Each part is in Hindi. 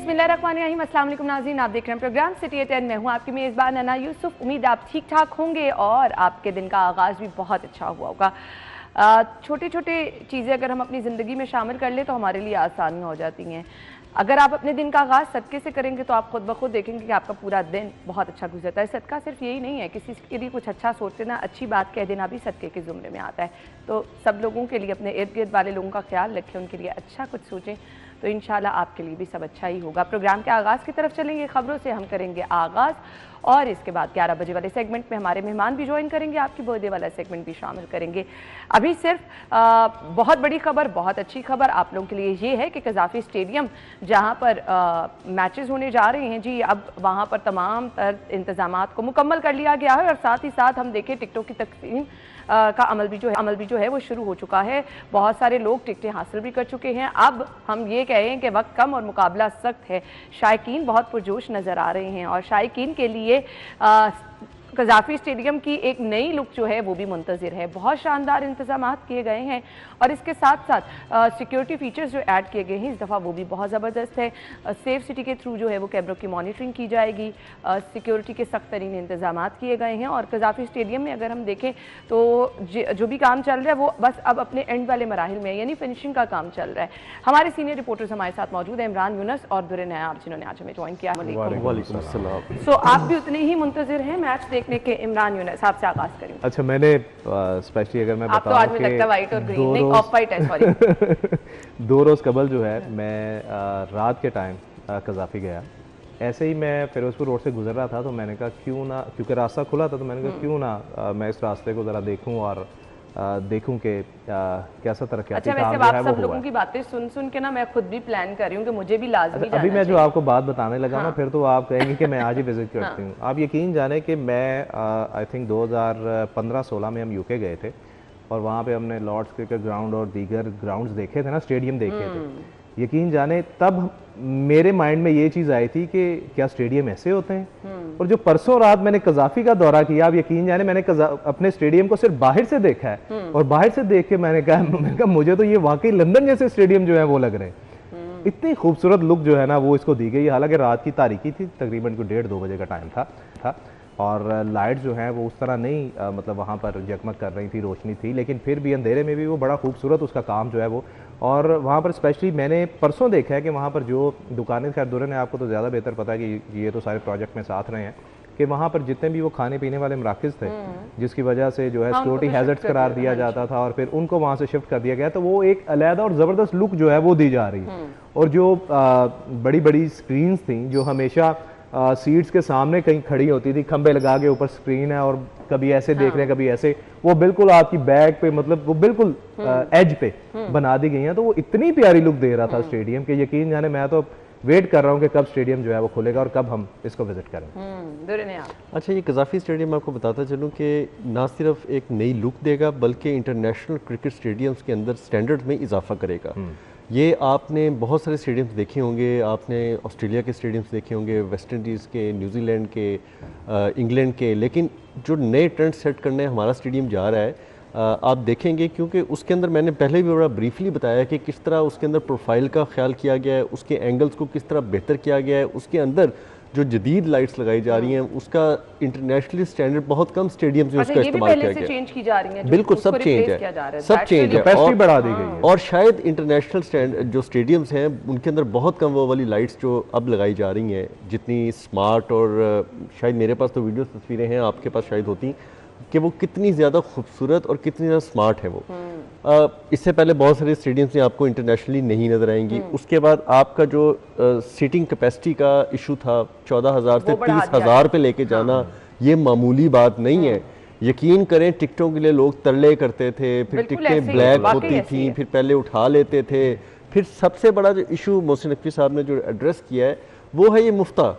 बिस्मिल्लाहिर्रहमानिर्रहीम। अस्सलाम वालेकुम नाज़रीन, आप देख रहे हैं प्रोग्राम सिटी 10 में हूँ आपकी मेज़बान अना यूसुफ। उम्मीद आप ठीक ठाक होंगे और आपके दिन का आगाज़ भी बहुत अच्छा हुआ होगा। छोटे छोटे चीज़ें अगर हम अपनी ज़िंदगी में शामिल कर ले तो हमारे लिए आसानियाँ हो जाती हैं। अगर आप अपने दिन का आगाज़ सदक़े से करेंगे तो आप खुद ब खुद देखेंगे कि आपका पूरा दिन बहुत अच्छा गुजरता है। सदका सिर्फ यही नहीं है, किसी के लिए कुछ अच्छा सोच देना, अच्छी बात कह देना भी सदक़े के ज़ुमरे में आता है। तो सब लोगों के लिए, अपने इर्द गिर्द वाले लोगों का ख्याल रखें, उनके लिए अच्छा कुछ सोचें, तो इंशाल्लाह आपके लिए भी सब अच्छा ही होगा। प्रोग्राम के आगाज़ की तरफ चलेंगे, ख़बरों से हम करेंगे आगाज़ और इसके बाद 11 बजे वाले सेगमेंट में हमारे मेहमान भी ज्वाइन करेंगे, आपकी बर्थडे वाला सेगमेंट भी शामिल करेंगे। अभी सिर्फ बहुत बड़ी खबर, बहुत अच्छी खबर आप लोगों के लिए ये है कि कज़ाफ़ी स्टेडियम जहां पर मैचेस होने जा रहे हैं जी, अब वहां पर तमाम तर इंतज़ामात को मुकम्मल कर लिया गया है और साथ ही साथ हम देखें टिकटों की तकसीम का अमल भी जो है वो शुरू हो चुका है। बहुत सारे लोग टिकटें हासिल भी कर चुके हैं। अब हम ये कहें कि वक्त कम और मुकाबला सख्त है। शायकीन बहुत पुरजोश नज़र आ रहे हैं और शायकीन के लिए कज़ाफ़ी स्टेडियम की एक नई लुक जो है वो भी मुंतज़िर है। बहुत शानदार इंतज़ामात किए गए हैं और इसके साथ साथ सिक्योरिटी फीचर्स जो ऐड किए गए हैं इस दफ़ा वो भी बहुत ज़बरदस्त है। सेफ सिटी के थ्रू जो है वो कैमरों की मॉनिटरिंग की जाएगी, सिक्योरिटी के सख्त तरीन इंतज़ामात किए गए हैं और कज़ाफ़ी स्टेडियम में अगर हम देखें तो जो भी काम चल रहा है वो बस अब अपने एंड वाले मराहिल में, यानी फिनिशिंग का काम चल रहा है। हमारे सीनियर रिपोर्टर्स हमारे साथ मौजूद है, इमरान यूनस और दुर्र नयाब, जिन्होंने आज हमें ज्वाइन किया। सो आप भी उतने ही मुंतज़िर हैं मैच देखने के। इमरान यूनस, आपसे आगाज़ करेंगे। अच्छा, मैंने स्पेशली अगर मैं बताऊं, आप तो आज में लगता है वाइट और ग्रीन, नहीं ऑफ वाइट है, सॉरी 2 रोज़ कबल जो है मैं रात के टाइम कज़ाफ़ी गया। ऐसे ही मैं फिरोजपुर रोड से गुजर रहा था तो मैंने कहा क्यों ना, क्योंकि रास्ता खुला था तो मैंने कहा क्यों ना मैं इस रास्ते को ज़रा देखूं और देखूं कि कैसा तरक्याती काम जो है वो सब लोगों की बातें सुन सुन के ना मैं खुद भी प्लान कर रही हूँ कि मुझे भी लाजमी जाना अभी मैं जो आपको बात बताने लगा ना, फिर तो आप कहेंगे कि मैं आज ही विजिट करती हूँ। आप यकीन जाने कि मैं आई थिंक 2015-16 में हम यूके गए थे और वहाँ पे हमने लॉर्ड्स क्रिकेट ग्राउंड और दीगर ग्राउंड्स देखे थे ना, स्टेडियम देखे थे। यकीन जाने तब मेरे माइंड में ये चीज़ आई थी कि क्या स्टेडियम ऐसे होते हैं। और जो परसों रात मैंने कज़ाफ़ी का दौरा किया, आप यकीन जाने मैंने अपने स्टेडियम को सिर्फ बाहर से देखा है और बाहर से देख के मैंने कहा मुझे तो ये वाकई लंदन जैसे स्टेडियम जो है वो लग रहे हैं। इतनी खूबसूरत लुक जो है ना वो इसको दी गई। हालांकि रात की तारीकी थी, तकरीबन 1:30-2 बजे का टाइम था और लाइट जो है वो उस तरह नहीं मतलब वहाँ पर जगमग कर रही थी, रोशनी थी, लेकिन फिर भी अंधेरे में भी वो बड़ा खूबसूरत उसका काम जो है वो। और वहाँ पर स्पेशली मैंने परसों देखा है कि वहाँ पर जो दुकानें, खैर दुर्र ने आपको तो ज़्यादा बेहतर पता है कि ये तो सारे प्रोजेक्ट में साथ रहे हैं, कि वहाँ पर जितने भी वो खाने पीने वाले मराकज़ थे जिसकी वजह से जो है सिक्योरिटी हैज़र्ड्स करार दिया जाता था और फिर उनको वहाँ से शिफ्ट कर दिया गया, तो वो एक अलग और ज़बरदस्त लुक जो है वो दी जा रही है। और जो बड़ी बड़ी स्क्रीन्स थी जो हमेशा सीट्स के सामने कहीं खड़ी होती थी, खंबे लगा के ऊपर स्क्रीन है और कभी ऐसे देख रहे हैं कभी ऐसे, वो बिल्कुल आपकी बैक पे, मतलब वो बिल्कुल एज पे बना दी गई है। तो वो इतनी प्यारी लुक दे रहा था स्टेडियम के, यकीन जाने मैं तो वेट कर रहा हूँ कि कब स्टेडियम जो है वो खुलेगा और कब हम इसको विजिट करें। अच्छा, ये कज़ाफ़ी स्टेडियम आपको बताता चलूँ कि ना सिर्फ एक नई लुक देगा बल्कि इंटरनेशनल क्रिकेट स्टेडियम्स के अंदर स्टैंडर्ड में इजाफा करेगा। ये आपने बहुत सारे स्टेडियम्स देखे होंगे, आपने ऑस्ट्रेलिया के स्टेडियम्स देखे होंगे, वेस्ट इंडीज़ के, न्यूजीलैंड के, इंग्लैंड के, लेकिन जो नए ट्रेंड सेट करने हमारा स्टेडियम जा रहा है आप देखेंगे, क्योंकि उसके अंदर मैंने पहले भी बड़ा ब्रीफली बताया कि किस तरह उसके अंदर प्रोफाइल का ख्याल किया गया है, उसके एंगल्स को किस तरह बेहतर किया गया है, उसके अंदर जो जदीद लाइट्स लगाई जा रही हैं उसका इंटरनेशनली स्टैंडर्ड बहुत कम स्टेडियम्स में उसका इस्तेमाल किया गया है। बिल्कुल सब चेंज है, सब चेंज है और बढ़ा दी गई है। और शायद इंटरनेशनल स्टैंडर्ड जो स्टेडियम्स हैं उनके अंदर बहुत कम वो वाली लाइट्स जो अब लगाई जा रही हैं, जितनी स्मार्ट, और शायद मेरे पास तो वीडियो तस्वीरें हैं, आपके पास शायद होती, कि वो कितनी ज़्यादा खूबसूरत और कितनी ज़्यादा स्मार्ट है वो। इससे पहले बहुत सारे स्टेडियम्स में आपको इंटरनेशनली नहीं नज़र आएंगी। उसके बाद आपका जो सीटिंग कैपेसिटी का इशू था 14,000 से 30,000 पे लेके जाना, ये मामूली बात नहीं है। यकीन करें, टिकटों के लिए लोग तरले करते थे, फिर टिकटें ब्लैक होती थी, फिर पहले उठा लेते थे। फिर सबसे बड़ा जो इशू मोहसिन नकवी साहब ने जो एड्रेस किया है वो है ये मुफ्ता।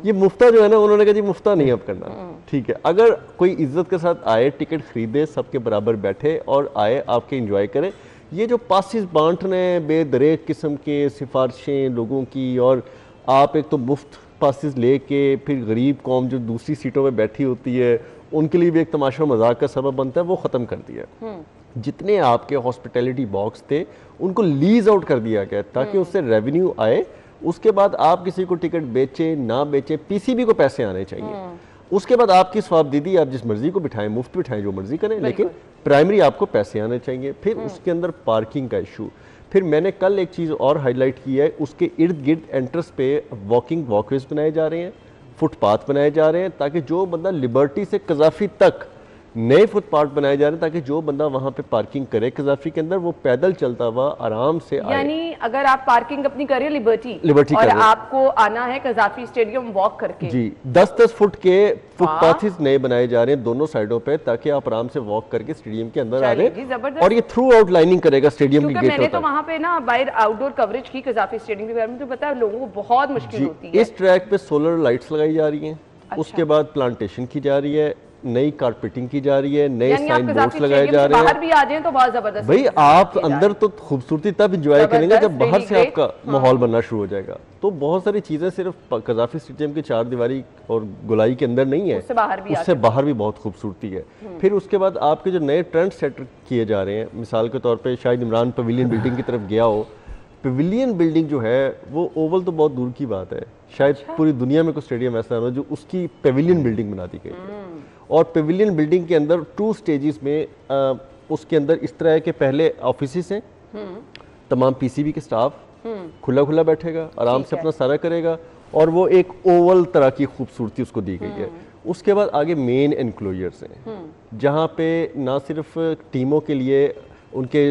ये मुफ्ता जो है ना, उन्होंने कहा जी मुफ्ता नहीं अब करना, ठीक है। अगर कोई इज्जत के साथ आए, टिकट खरीदे, सबके बराबर बैठे और आए, आपके एंजॉय करें। ये जो पासिस बांटने बेदरेक किस्म के सिफारिशें लोगों की, और आप एक तो मुफ्त पासिस लेके फिर गरीब कौम जो दूसरी सीटों में बैठी होती है उनके लिए भी एक तमाशा मजाक का सबब बनता है, वो ख़त्म कर दिया। जितने आपके हॉस्पिटैलिटी बॉक्स थे उनको लीज आउट कर दिया गया ताकि उससे रेवेन्यू आए उसके बाद आप किसी को टिकट बेचे ना बेचे, पीसीबी को पैसे आने चाहिए। उसके बाद आपकी स्वाब दीदी, आप जिस मर्जी को बिठाएं, मुफ्त बिठाएं, जो मर्जी करें, लेकिन प्राइमरी आपको पैसे आने चाहिए। फिर उसके अंदर पार्किंग का इशू। फिर मैंने कल एक चीज़ और हाईलाइट की है, उसके इर्द गिर्द एंट्रेंस पे वॉकिंग वॉकवेज बनाए जा रहे हैं, फुटपाथ बनाए जा रहे हैं, ताकि जो बंदा लिबर्टी से कजाफी तक नए फुटपाथ बनाए जा रहे हैं, ताकि जो बंदा वहां पे पार्किंग करे कजाफी के अंदर, वो पैदल चलता हुआ आराम से आए। यानी अगर आप पार्किंग अपनी करिए लिबर्टी और आपको आना है कजाफी स्टेडियम वॉक करके, जी 10-10 फुट के फुटपाथ्स नए बनाए जा रहे हैं दोनों साइडों पे, ताकि आप आराम से वॉक करके स्टेडियम के अंदर आ रहे। और ये थ्रू आउट लाइनिंग करेगा स्टेडियम की गेट। मैंने तो वहां पे ना बाहर आउटडोर कवरेज की कजाफी स्टेडियम के बारे में, तो पता है लोगों को बहुत मुश्किल होती है। इस ट्रैक पे सोलर लाइट्स लगाई जा रही हैं। उसके बाद प्लांटेशन की जा रही है, नई कारपेटिंग की जा रही है, नए साइन बोर्ड्स लगाए जा रहे हैं। बाहर भी आ जाएं तो बहुत जबरदस्त भाई, आप अंदर तो खूबसूरती तब इंजॉय करेंगे जब बाहर से आपका माहौल बनना शुरू हो जाएगा। तो बहुत सारी चीजें सिर्फ कजाफी स्टेडियम की चार दीवारी और गोलाई के अंदर नहीं है, उससे बाहर भी बहुत खूबसूरती है। फिर उसके बाद आपके जो नए ट्रेंड सेट किए जा रहे हैं, मिसाल के तौर पर शायद इमरान पवेलियन बिल्डिंग की तरफ गया हो। पवेलियन बिल्डिंग जो है वो ओवल तो बहुत दूर की बात है, शायद पूरी दुनिया में कोई स्टेडियम ऐसा हो जो उसकी पवेलियन बिल्डिंग बना दी गई है। और पवेलियन बिल्डिंग के अंदर 2 स्टेजेस में उसके अंदर इस तरह के पहले ऑफिसेस हैं, तमाम पीसीबी के स्टाफ खुला खुला बैठेगा, आराम से अपना सारा करेगा, और वो एक ओवल तरह की खूबसूरती उसको दी गई है। उसके बाद आगे मेन एनक्लोजर्स हैं, जहाँ पे ना सिर्फ टीमों के लिए उनके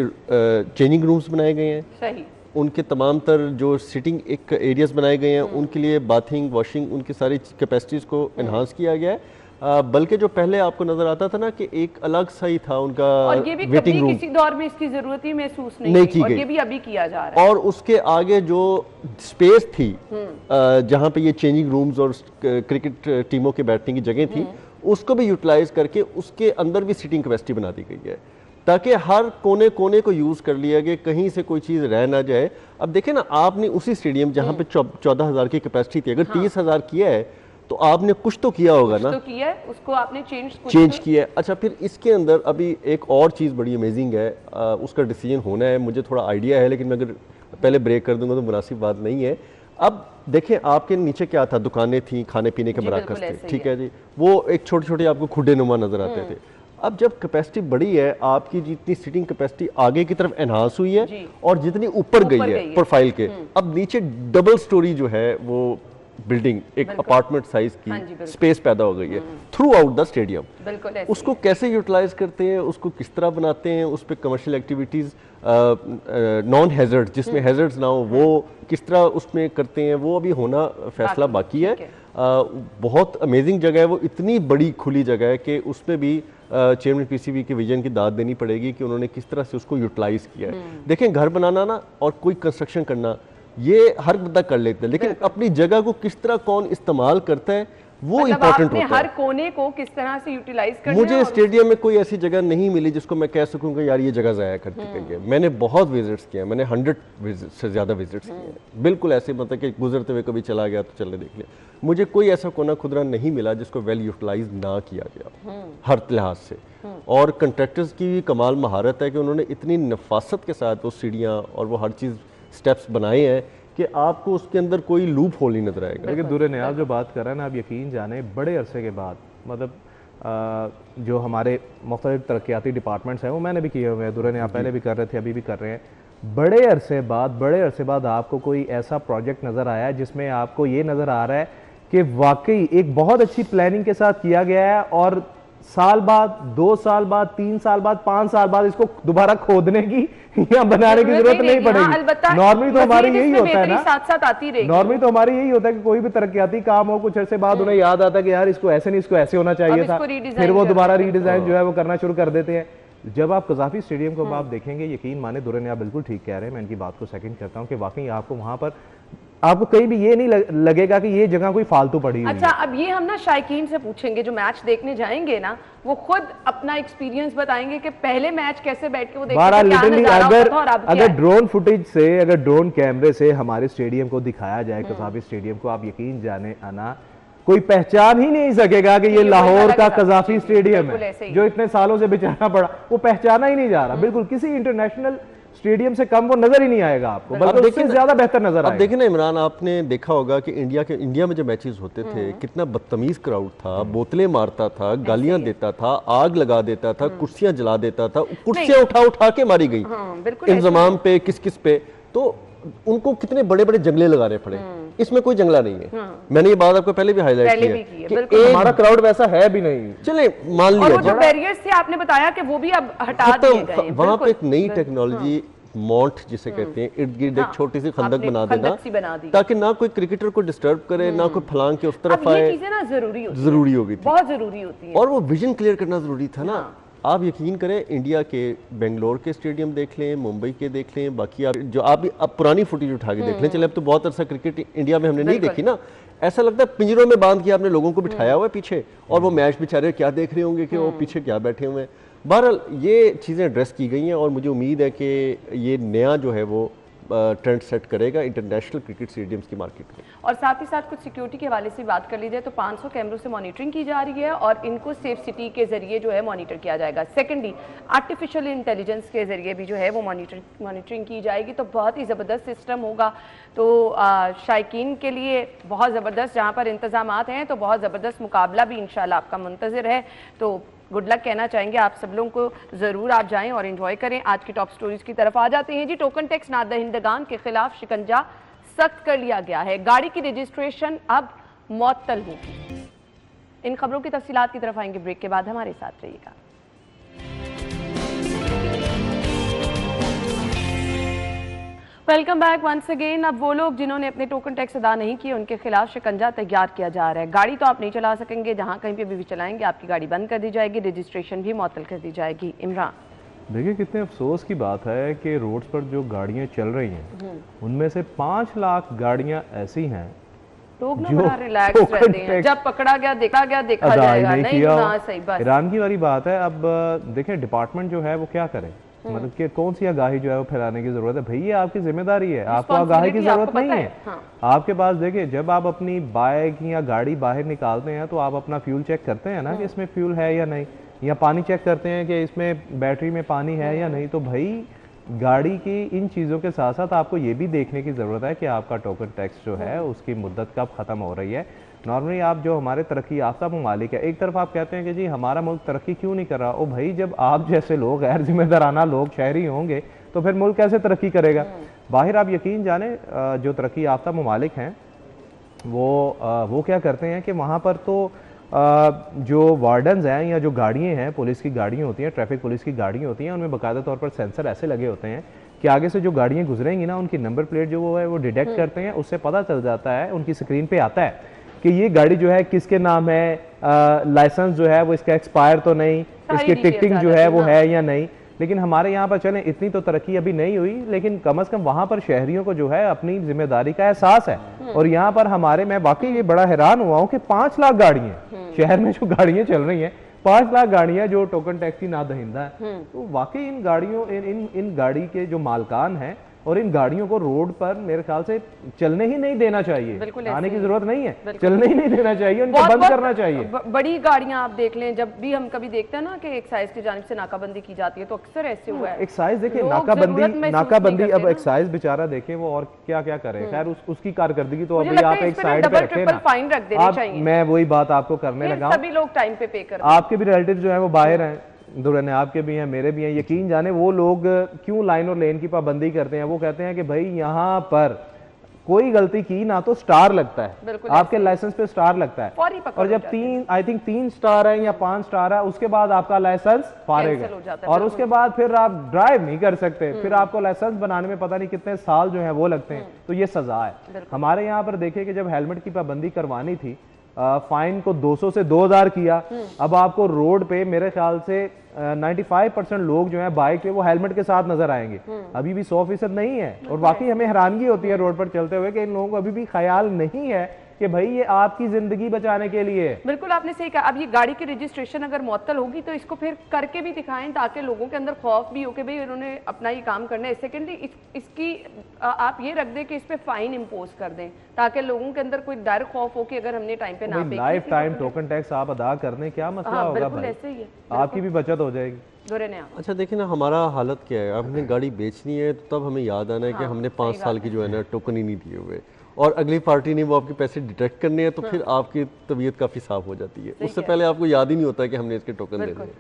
चेंजिंग रूम्स बनाए गए हैं, सही, उनके तमाम तर जो सिटिंग एक एरियाज बनाए गए हैं, उनके लिए बाथिंग, वॉशिंग, उनकी सारी कैपेसिटीज को एनहांस किया गया है। बल्कि जो पहले आपको नजर आता था ना कि एक अलग सा ही था उनका और ये भी वेटिंग रूम, किसी दौर में इसकी जरूरत ही महसूस नहीं की गई, ये भी अभी किया जा रहा है। और उसके आगे जो स्पेस थी जहां पे ये चेंजिंग रूम्स और क्रिकेट टीमों के बैठने की जगह थी, उसको भी यूटिलाइज करके उसके अंदर भी सिटिंग कैपेसिटी बना दी गई है, ताकि हर कोने कोने को यूज कर लिया गया, कहीं से कोई चीज रह ना जाए। अब देखें ना, आपने उसी स्टेडियम जहां पे 14,000 की कैपेसिटी थी, अगर 30,000 किया है तो आपने कुछ तो किया होगा ना, तो किया है, उसको आपने चेंज किया है। अच्छा, फिर इसके अंदर अभी एक और चीज़ बड़ी अमेजिंग है, उसका डिसीजन होना है, मुझे थोड़ा आइडिया है, लेकिन मैं अगर पहले ब्रेक कर दूंगा तो मुनासिब बात नहीं है। अब देखें, आपके नीचे क्या था, दुकानें थी, खाने पीने के मराकज़ थे, ठीक है जी, वो एक छोटे छोटे आपको खुडे नुमा नजर आते थे। अब जब कैपेसिटी बढ़ी है, आपकी जितनी सीटिंग कैपेसिटी आगे की तरफ एनहांस हुई है और जितनी ऊपर गई है प्रोफाइल के, अब नीचे डबल स्टोरी जो है वो बिल्डिंग, एक अपार्टमेंट साइज की स्पेस पैदा हो गई है थ्रू आउट द स्टेडियम। उसको कैसे यूटिलाइज करते हैं, उसको किस तरह बनाते हैं, उस पर कमर्शियल एक्टिविटीज नॉन हैजर्ड, जिसमें हैजर्ड्स ना हो, वो किस तरह उसमें करते हैं, वो अभी होना फैसला बाकी है। बहुत अमेजिंग जगह है वो, इतनी बड़ी खुली जगह है कि उसमें भी चेयरमैन पीसीबी के विजन की दाद देनी पड़ेगी कि उन्होंने किस तरह से उसको यूटिलाइज किया है। देखें, घर बनाना ना और कोई कंस्ट्रक्शन करना ये हर बंदा कर लेते हैं, लेकिन अपनी जगह को किस तरह कौन इस्तेमाल करता है वो इम्पोर्टेंट होता है। हर कोने को किस तरह से यूटिलाइज करना है। मुझे स्टेडियम में कोई ऐसी जगह नहीं मिली जिसको मैं कह सकूंगा यार ये जगह ज़ाया कर दी गई है। मैंने बहुत विजिट्स किए, मैंने 100 से ज़्यादा विजिट्स किए हैं, बिल्कुल ऐसे मतलब कि गुजरते हुए कभी चला गया तो चलने देख लिया। मुझे कोई ऐसा कोना खुदरा नहीं मिला जिसको वेल यूटिलाइज ना किया गया हर लिहाज से। और कंट्रैक्टर्स की कमाल महारत है कि उन्होंने इतनी नफासत के साथ वो सीढ़ियाँ और वो हर चीज़ स्टेप्स बनाए हैं कि आपको उसके अंदर कोई लूप होल नहीं नजर आएगा। लेकिन दूर नियाज़ जो बात कर रहे हैं ना, आप यकीन जाने बड़े अरसे के बाद, मतलब जो हमारे मुख्तलिफ तरक्याती डिपार्टमेंट्स हैं वो मैंने भी किए हुए हैं, दूर नियाज़ पहले भी कर रहे थे, अभी भी कर रहे हैं। बड़े अरसे बाद आपको कोई ऐसा प्रोजेक्ट नज़र आया है जिसमें आपको ये नज़र आ रहा है कि वाकई एक बहुत अच्छी प्लानिंग के साथ किया गया है और साल बाद, 2 साल बाद, 3 साल बाद, 5 साल बाद इसको दोबारा खोदने की या बनाने की जरूरत नहीं पड़ेगी। नॉर्मली तो हमारे यही होता है ना, साथ आती रहेगी। नॉर्मली तो हमारे यही होता है कि कोई भी तरक्याती काम हो, कुछ अरसे बाद उन्हें याद आता है कि यार इसको ऐसे नहीं, इसको ऐसे होना चाहिए था, फिर वो दोबारा रीडिजाइन जो है वो करना शुरू कर देते हैं। जब आप कजाफी स्टेडियम को आप देखेंगे, यकीन माने दुरन आप बिल्कुल ठीक कह रहे हैं, मैं इनकी बात को सेकंड करता हूं कि वाकई आपको वहां पर आपको कहीं भी ये नहीं लगेगा कि ये जगह कोई फालतू पड़ी हुई है। अच्छा, अब ये हम ना शायकीन से पूछेंगे, जो मैच देखने जाएंगे ना, वो खुद अपना एक्सपीरियंस बताएंगे कि पहले मैच कैसे बैठ के वो देखते थे, क्या नजारा होता था। अगर ड्रोन फुटेज से, अगर ड्रोन कैमरे से हमारे स्टेडियम को दिखाया जाए, कजाफी स्टेडियम को, आप यकीन जाने आना कोई पहचान ही नहीं सकेगा कि ये लाहौर का कजाफी स्टेडियम है जो इतने सालों से बेचाना पड़ा, वो पहचाना ही नहीं जा रहा। बिल्कुल किसी इंटरनेशनल स्टेडियम से कम वो नजर ही नहीं आएगा आपको, बल्कि उससे ज्यादा बेहतर नजर आएगा। अब देखिए ना इमरान, आपने देखा होगा कि इंडिया में जो मैचेस होते थे कितना बदतमीज क्राउड था, बोतलें मारता था, गालियां देता था, आग लगा देता था, कुर्सियां जला देता था, कुर्सियां उठा के मारी गई इंतजाम पे, किस पे, तो उनको कितने बड़े बड़े जंगले लगाने पड़े। इसमें कोई जंगला नहीं है। मैंने ये बात आपको पहले भी हाईलाइट की है कि हमारा क्राउड वैसा है भी नहीं। चले मान लिया, और वो जो बैरियर्स थे आपने बताया कि वो भी अब हटा दिए गए हैं। वहां पे एक नई टेक्नोलॉजी मॉन्ट जिसे कहते हैं, इर्द गिर्द एक छोटी सी खंदक बना देना, ताकि ना कोई क्रिकेटर को डिस्टर्ब करे, ना कोई फलांग के उस तरफ आए। ये चीजें ना जरूरी होगी थी, बहुत जरूरी होती है। और वो विजन क्लियर करना जरूरी था ना। आप यकीन करें, इंडिया के बेंगलोर के स्टेडियम देख लें, मुंबई के देख लें, बाकी आप जो आप अब पुरानी फुटेज उठा के देख लें, चले अब तो बहुत अरसा क्रिकेट इंडिया में हमने नहीं देखी ना, ऐसा लगता है पिंजरों में बांध के आपने लोगों को बिठाया हुआ है पीछे, और वो मैच बेचारे क्या देख रहे होंगे कि वो पीछे क्या बैठे हुए हैं। बहरहाल ये चीज़ें एड्रेस की गई हैं, और मुझे उम्मीद है कि ये नया जो है वो ट्रेंड सेट करेगा इंटरनेशनल क्रिकेट स्टेडियम्स की मार्केट में। और साथ ही साथ कुछ सिक्योरिटी के हवाले से बात कर ली जाए तो 500 कैमरों से मॉनिटरिंग की जा रही है, और इनको सेफ सिटी के जरिए जो है मॉनिटर किया जाएगा। सेकेंडली, आर्टिफिशियल इंटेलिजेंस के जरिए भी जो है वो मॉनिटरिंग की जाएगी, तो बहुत ही ज़बरदस्त सिस्टम होगा। तो शायकीन के लिए बहुत ज़बरदस्त, जहाँ पर इंतजामात हैं तो बहुत ज़बरदस्त मुकाबला भी इंशाल्लाह आपका मुंतज़िर है। तो गुड लक कहना चाहेंगे आप सब लोगों को, ज़रूर आप जाएं और एंजॉय करें। आज की टॉप स्टोरीज की तरफ आ जाते हैं जी। टोकन टैक्स नादहिंदगान के खिलाफ शिकंजा सख्त कर लिया गया है, गाड़ी की रजिस्ट्रेशन अब मुअत्तल होगी। इन खबरों की तफसीलात की तरफ आएंगे ब्रेक के बाद, हमारे साथ रहिएगा। Welcome back once again. अब वो लोग जिन्होंने अपने टोकन टैक्स अदा नहीं किए, उनके खिलाफ शिकंजा तैयार किया जा रहा है। गाड़ी तो आप नहीं चला सकेंगे, जहां कहीं पे भी चलाएंगे आपकी गाड़ी बंद कर दी जाएगी, रजिस्ट्रेशन भी मुअत्तल कर दी जाएगी। इमरान, देखिए कितने अफसोस की बात है कि रोड्स पर जो गाड़ियां चल रही हैं उनमें से 5 लाख गाड़ियां ऐसी हैं लोग ना बड़ा रिलैक्स रहते हैं, जब पकड़ा गया देखा जाएगा, नहीं ना सही बात। हैरान की वाली बात है। अब देखें डिपार्टमेंट जो है वो क्या करे, मतलब कि कौन सी आगाही जो है वो फैलाने की जरूरत है। भैया आपकी जिम्मेदारी है, आपको आगाही की जरूरत नहीं है। आपके पास देखिए, जब आप अपनी बाइक या गाड़ी बाहर निकालते हैं तो आप अपना फ्यूल चेक करते हैं ना कि इसमें फ्यूल है या नहीं, या पानी चेक करते हैं कि इसमें बैटरी में पानी है या नहीं। तो भाई गाड़ी की इन चीज़ों के साथ साथ आपको ये भी देखने की ज़रूरत है कि आपका टोकन टैक्स जो है उसकी मुद्दत कब ख़त्म हो रही है। नॉर्मली आप जो हमारे तरक्की याफ्ता ममालिक है, एक तरफ आप कहते हैं कि जी हमारा मुल्क तरक्की क्यों नहीं कर रहा, ओ भाई जब आप जैसे लोग गैर जिम्मेदाराना लोग शहरी होंगे तो फिर मुल्क कैसे तरक्की करेगा। बाहर आप यकीन जाने जो तरक्की याफ्ता ममालिक हैं वो क्या करते हैं कि वहाँ पर तो जो वार्डन्स हैं या जो गाड़ियाँ हैं, पुलिस की गाड़ियाँ होती हैं, ट्रैफिक पुलिस की गाड़ियाँ होती हैं, उनमें बाकायदा तौर पर सेंसर ऐसे लगे होते हैं कि आगे से जो गाड़ियाँ गुजरेंगी ना उनकी नंबर प्लेट जो वो है वो डिटेक्ट करते हैं। उससे पता चल जाता है, उनकी स्क्रीन पे आता है कि ये गाड़ी जो है किसके नाम है, लाइसेंस जो है वो इसका एक्सपायर तो नहीं, इसकी टिकटिंग जो है वो है या नहीं। लेकिन हमारे यहाँ पर चलें इतनी तो तरक्की अभी नहीं हुई, लेकिन कम से कम वहाँ पर शहरियों को जो है अपनी जिम्मेदारी का एहसास है। और यहाँ पर हमारे, मैं वाकई ये बड़ा हैरान हुआ हूँ कि 5 लाख गाड़ियाँ शहर में जो गाड़ियाँ चल रही हैं, 5 लाख गाड़ियाँ जो टोकन टैक्स की नादहिंदा है। तो वाकई इन गाड़ियों इन गाड़ी के जो मालकान हैं और इन गाड़ियों को रोड पर मेरे ख्याल से चलने ही नहीं देना चाहिए, आने की जरूरत नहीं है, चलने ही नहीं देना चाहिए, उनको बंद करना चाहिए। बड़ी गाड़ियां आप देख लें, जब भी हम कभी देखते हैं ना कि एक्साइज की जानिब से नाकाबंदी की जाती है तो अक्सर ऐसे हुआ है। एक्साइज देखिए, नाकाबंदी अब एक्साइज बेचारा देखें वो और क्या क्या करे, खैर उसकी कारकर्दगी तो अभी आप एक साइड पे रखें ना, फाइन रख देना चाहिए। मैं वही बात आपको करने लगा, सभी लोग टाइम पे पे कर, आपके भी रिलेटिव जो है वो बाहर हैं, दुराने आपके भी हैं, मेरे भी हैं, यकीन जाने वो लोग क्यों लाइन और लेन की पाबंदी करते हैं। वो कहते हैं कि भाई यहाँ पर कोई गलती की ना तो स्टार लगता है, आपके लाइसेंस पे स्टार लगता है, और जब 3 स्टार है या 5 स्टार है उसके बाद आपका लाइसेंस फारिग है, और उसके बाद फिर आप ड्राइव नहीं कर सकते, फिर आपको लाइसेंस बनाने में पता नहीं कितने साल जो है वो लगते हैं। तो ये सजा है। हमारे यहाँ पर देखिए कि जब हेलमेट की पाबंदी करवानी थी, फाइन को 200 से 2000 किया। अब आपको रोड पे मेरे ख्याल से 95% लोग जो है बाइक पे वो हेलमेट के साथ नजर आएंगे, अभी भी 100% नहीं है। और वाकई हमें हैरानगी होती है रोड पर चलते हुए कि इन लोगों को अभी भी ख्याल नहीं है कि भाई ये आपकी जिंदगी बचाने के लिए है। बिल्कुल आपने सही कहा। अब ये गाड़ी की रजिस्ट्रेशन अगर मुअत्तल होगी तो इसको फिर करके भी दिखाएं ताकि लोगों के अंदर खौफ भी हो कि भाई उन्होंने अपना ये काम करना है। सेकेंडली इसकी आप ये रख दें कि इस पे फाइन इम्पोज कर दें ताकि लोगों के अंदर कोई डर खौफ हो कि अगर हमने टाइम पे ना पे लाइफ टाइम टोकन टैक्स आप अदा कर दें, क्या मसला होगा भाई, ऐसे ही है, आपकी भी बचत हो जाएगी। अच्छा देखिए ना, हमारा हालत क्या है, अब हमने गाड़ी बेचनी है तो तब हमें याद आना है कि हमने 5 साल की जो है ना टोकन ही नहीं दिए हुए, और अगली पार्टी ने वो आपके पैसे डिटेक्ट करने हैं, तो फिर आपकी तबीयत काफ़ी साफ हो जाती है। उससे पहले आपको याद ही नहीं होता कि हमने इसके टोकन देने हैं।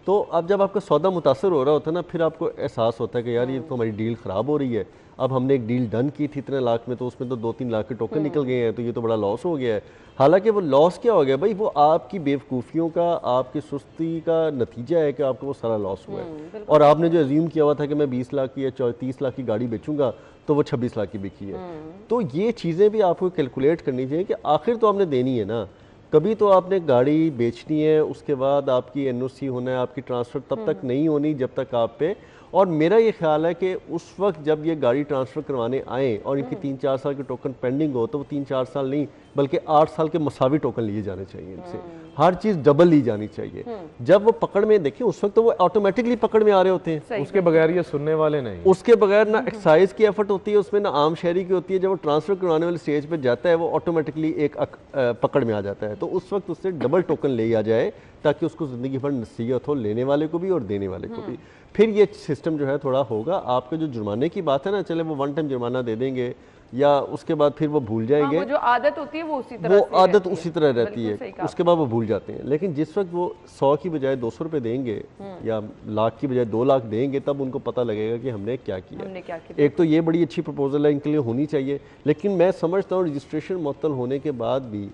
तो अब जब आपका सौदा मुतासर हो रहा होता है ना, फिर आपको एहसास होता है कि यार ये तो हमारी डील ख़राब हो रही है। अब हमने एक डील डन की थी इतने लाख में, तो उसमें तो 2-3 लाख के टोकन निकल गए हैं, तो ये तो बड़ा लॉस हो गया है। हालांकि वो लॉस क्या हो गया भाई, वो आपकी बेवकूफ़ियों का, आपकी सुस्ती का नतीजा है कि आपको वो सारा लॉस हुआ है। और आपने जो अज्यूम किया हुआ था कि मैं 20 लाख की या 30 लाख की गाड़ी बेचूंगा, तो वो 26 लाख की बिकी है। तो ये चीज़ें भी आपको कैलकुलेट करनी चाहिए कि आखिर तो आपने देनी है ना। कभी तो आपने गाड़ी बेचनी है, उसके बाद आपकी एनओसी होना है, आपकी ट्रांसफ़र तब तक नहीं होनी जब तक आप पे। और मेरा ये ख्याल है कि उस वक्त जब ये गाड़ी ट्रांसफ़र करवाने आए और इनकी 3-4 साल के टोकन पेंडिंग हो, तो वो 3-4 साल नहीं बल्कि 8 साल के मसावी टोकन लिए जाने चाहिए इनसे। हर चीज़ डबल ली जानी चाहिए। जब वो पकड़ में, देखिए उस वक्त तो वो ऑटोमेटिकली पकड़ में आ रहे होते हैं, उसके बगैर ये सुनने वाले नहीं, उसके बगैर ना एक्साइज की एफर्ट होती है उसमें, ना आम शहरी की होती है। जब वो ट्रांसफ़र करवाने वाली स्टेज पर जाता है, वो ऑटोमेटिकली एक पकड़ में आ जाता है। तो उस वक्त उससे डबल टोकन ले आ जाए ताकि उसको ज़िंदगी भर नसीहत हो, लेने वाले को भी और देने वाले को भी। फिर ये सिस्टम जो है थोड़ा होगा। आपके जो जुर्माने की बात है ना, चले वो 1 टाइम जुर्माना दे देंगे या उसके बाद फिर वो भूल जाएंगे। वो जो आदत होती है वो उसी तरह उसी तरह रहती है, उसके बाद वो भूल जाते हैं। लेकिन जिस वक्त वो 100 की बजाय 200 रुपये देंगे या लाख की बजाय 2 लाख देंगे, तब उनको पता लगेगा कि हमने क्या किया। एक तो ये बड़ी अच्छी प्रपोजल है, इनके लिए होनी चाहिए। लेकिन मैं समझता हूँ रजिस्ट्रेशन मुअत्तल होने के बाद भी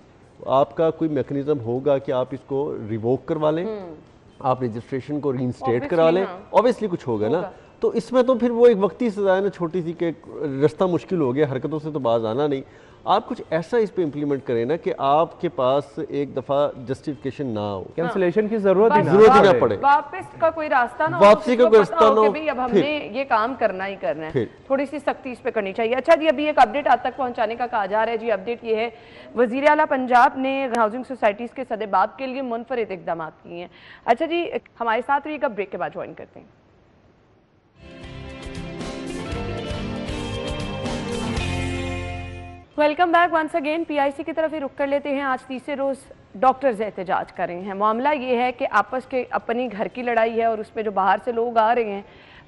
आपका कोई मैकेनिज्म होगा कि आप इसको रिवोक करवा लें, आप रजिस्ट्रेशन को रीइंस्टेट करा लें, ऑब्वियसली कुछ होगा ना। तो इसमें तो फिर वो एक वक्ती सजा है ना, छोटी सी, के रास्ता मुश्किल हो गया, हरकतों से तो बाज आना नहीं। आप कुछ ऐसा इस पे इम्प्लीमेंट करें ना कि आपके पास एक दफा जस्टिफिकेशन ना हो, कैंसिलेशन की जरूरत ही ना पड़े, वापस का कोई रास्ता ना, वापसी का कोई रास्ता ना हो। अब हमने ये काम करना ही करना है, थोड़ी सी सख्ती इस पे करनी चाहिए। अच्छा जी, अभी एक अपडेट आप तक पहुंचाने का कहा जा रहा है जी। अपडेट ये है, वजीर आला पंजाब ने हाउसिंग सोसाइटीज के सदेबाब के लिए मुनफरिद इकदाम किए हैं। अच्छा जी, हमारे साथ रहिएगा, ब्रेक के बाद ज्वाइन करते हैं। Welcome back once again. PIC की तरफ ही रुक कर लेते हैं। आज तीसरे रोज़ डॉक्टर्स एहतजाज कर रहे हैं। मामला ये है कि आपस के अपनी घर की लड़ाई है और उसमें जो बाहर से लोग आ रहे हैं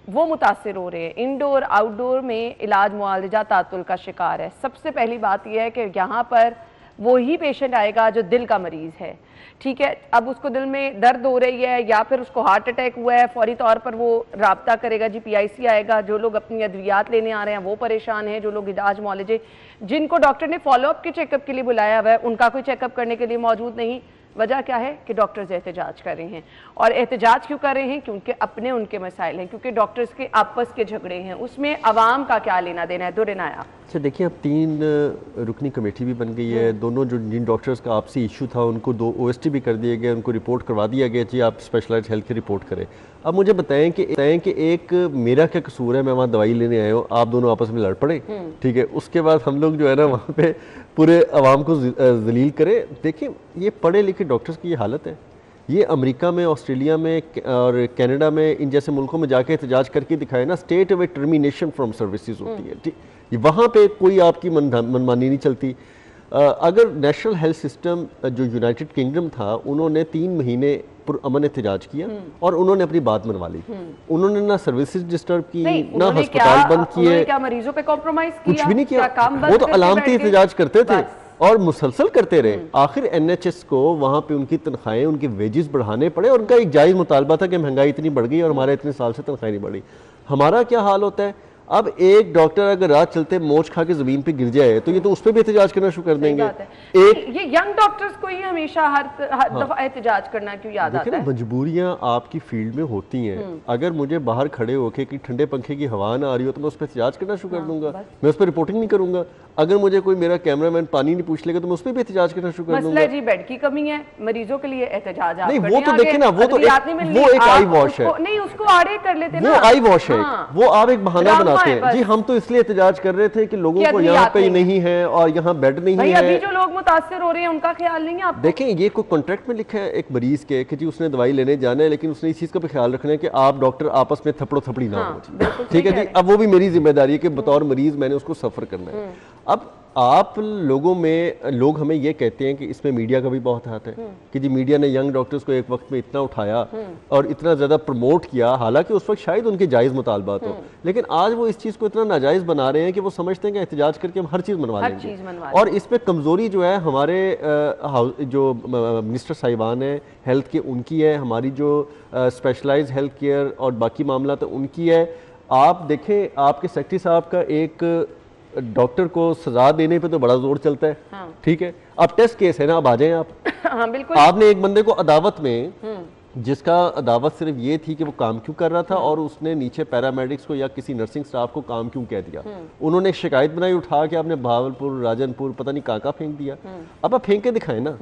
वो मुतासिर हो रहे हैं। इंडोर आउटडोर में इलाज मुआलजा तातुल का शिकार है। सबसे पहली बात यह है कि यहाँ पर वो ही पेशेंट आएगा जो दिल का मरीज़ है, ठीक है। अब उसको दिल में दर्द हो रही है या फिर उसको हार्ट अटैक हुआ है, फौरी तौर पर वो राब्ता करेगा जी, पीआईसी आएगा। जो लोग अपनी अद्वियात लेने आ रहे हैं वो परेशान हैं, जो लोग इलाज मुआलजे, जिनको डॉक्टर ने फॉलोअप के चेकअप के लिए बुलाया हुआ है, उनका कोई चेकअप करने के लिए मौजूद नहीं। वजह क्या है कि डॉक्टर्स एहतजाज कर रहे हैं। और एहतजाज क्यों कर रहे हैं? क्योंकि अपने उनके मसाइल हैं, क्योंकि डॉक्टर्स के आपस के झगड़े हैं, उसमें अवाम का क्या लेना देना है। दुरेनाया, अच्छा देखिए, अब 3 रुकनी कमेटी भी बन गई है। दोनों जो जिन डॉक्टर्स का आपसी इशू था उनको 2 OST भी कर दिए गए, उनको रिपोर्ट करवा दिया गया जी आप स्पेशलाइज्ड हेल्थ की रिपोर्ट करें। अब मुझे बताएं कि एक मेरा क्या कसूर है, मैं वहाँ दवाई लेने आया हूँ, आप दोनों आपस में लड़ पड़े, ठीक है। उसके बाद हम लोग जो है ना वहाँ पे पूरे अवाम को जलील करें। देखिए ये पढ़े लिखे डॉक्टर्स की ये हालत है। ये अमेरिका में, ऑस्ट्रेलिया में और कनाडा में, इन जैसे मुल्कों में जाके एहतजाज करके दिखाए ना, state away termination from services होती है, ठीक। वहाँ पे कोई आपकी मनमानी नहीं चलती। अगर नेशनल हेल्थ सिस्टम जो यूनाइटेड किंगडम था, उन्होंने 3 महीने पुरअमन एहतजाज किया और उन्होंने अपनी बात मनवा ली। उन्होंने ना सर्विसेज डिस्टर्ब की, ना अस्पताल बंद किए, क्या मरीजों पे कॉम्प्रोमाइज किया, कुछ भी नहीं किया। वो तो अलामती एहतजाज करते थे और मुसलसल करते रहे। आखिर NHS को वहाँ पे उनकी तनख्वाहें, उनके वेजेस बढ़ाने पड़े और उनका एक जायज़ मुतालबा था कि महंगाई इतनी बढ़ गई और हमारे इतने साल से तनख्वाहें नहीं बढ़ी। हमारा क्या हाल होता है, अब एक डॉक्टर अगर रात चलते मोच खा के जमीन पे गिर जाए तो ये तो उस पर भी एहतजाज करना शुरू कर देंगे। ये यंग डॉक्टर्स को ही हमेशा हर दफा एहतजाज करना क्यों याद आता है? मजबूरियां आपकी फील्ड में होती हैं। अगर मुझे बाहर खड़े होके कि ठंडे पंखे की हवा ना आ रही हो तो मैं उस पर एहतजाज करना शुरू कर दूंगा, मैं उस पर रिपोर्टिंग नहीं करूंगा। अगर मुझे कोई मेरा कैमरामैन पानी नहीं पूछ लेगा तो मैं उस पर भी एहतजाज करना शुरू कर दूंगा। मसला जी बेड की कमी है, मरीजों के लिए एहतजाज आप नहीं, करने वो तो आगे, देखिए ना, वो तो एक आई वॉश है। नहीं, उसको आड़े कर लेते वो ना, आई वॉश है, वो आप एक बहाना ड्रामा बनाते है हैं बस। जी हम तो इसलिए एहतजाज कर रहे थे कि लोगों कि को अभी यहाँ आते पे हैं। नहीं है और यहाँ बेड नहीं भाई अभी है। जो लोग मुतासर हो रहे हैं उनका ख्याल नहीं है आपको? देखें ये कोई कॉन्ट्रैक्ट में लिखा है एक मरीज के कि जी उसने दवाई लेने जाना है, लेकिन उसने इस चीज़ का भी ख्याल रखना है कि आप डॉक्टर आपस में थप्पड़ो थपड़ी ना हो। ठीक है जी, अब वो भी मेरी जिम्मेदारी है कि बतौर मरीज मैंने उसको सफ़र करना है। अब आप लोगों में लोग हमें ये कहते हैं कि इसमें मीडिया का भी बहुत हाथ है कि जी मीडिया ने यंग डॉक्टर्स को एक वक्त में इतना उठाया और इतना ज़्यादा प्रमोट किया, हालांकि उस वक्त शायद उनके जायज़ मुतालबात हो, लेकिन आज वो इस चीज़ को इतना नाजायज़ बना रहे हैं कि वो समझते हैं कि एहतजाज करके हम हर चीज़ मनवा लेंगे। और इस पर कमज़ोरी जो है हमारे जो मिनिस्टर साहिबान हैं हेल्थ के उनकी है, हमारी जो स्पेशलाइज्ड हेल्थ केयर और बाकी मामला तो उनकी है। आप देखें आपके सेक्रेटरी साहब का एक डॉक्टर को सजा देने पे तो बड़ा जोर चलता है। हाँ। ठीक है, अब टेस्ट केस है ना, अब आ जाएं आप। हाँ, बिल्कुल। आपने एक बंदे को अदावत में, जिसका अदावत सिर्फ ये थी कि वो काम क्यों कर रहा था और उसने नीचे पैरामेडिक्स को या किसी नर्सिंग स्टाफ को काम क्यों कह दिया, उन्होंने एक शिकायत बनाई उठा के आपने भावलपुर राजनपुर पता नहीं कहाँ फेंक दिया। अब आप फेंक के दिखाएं ना,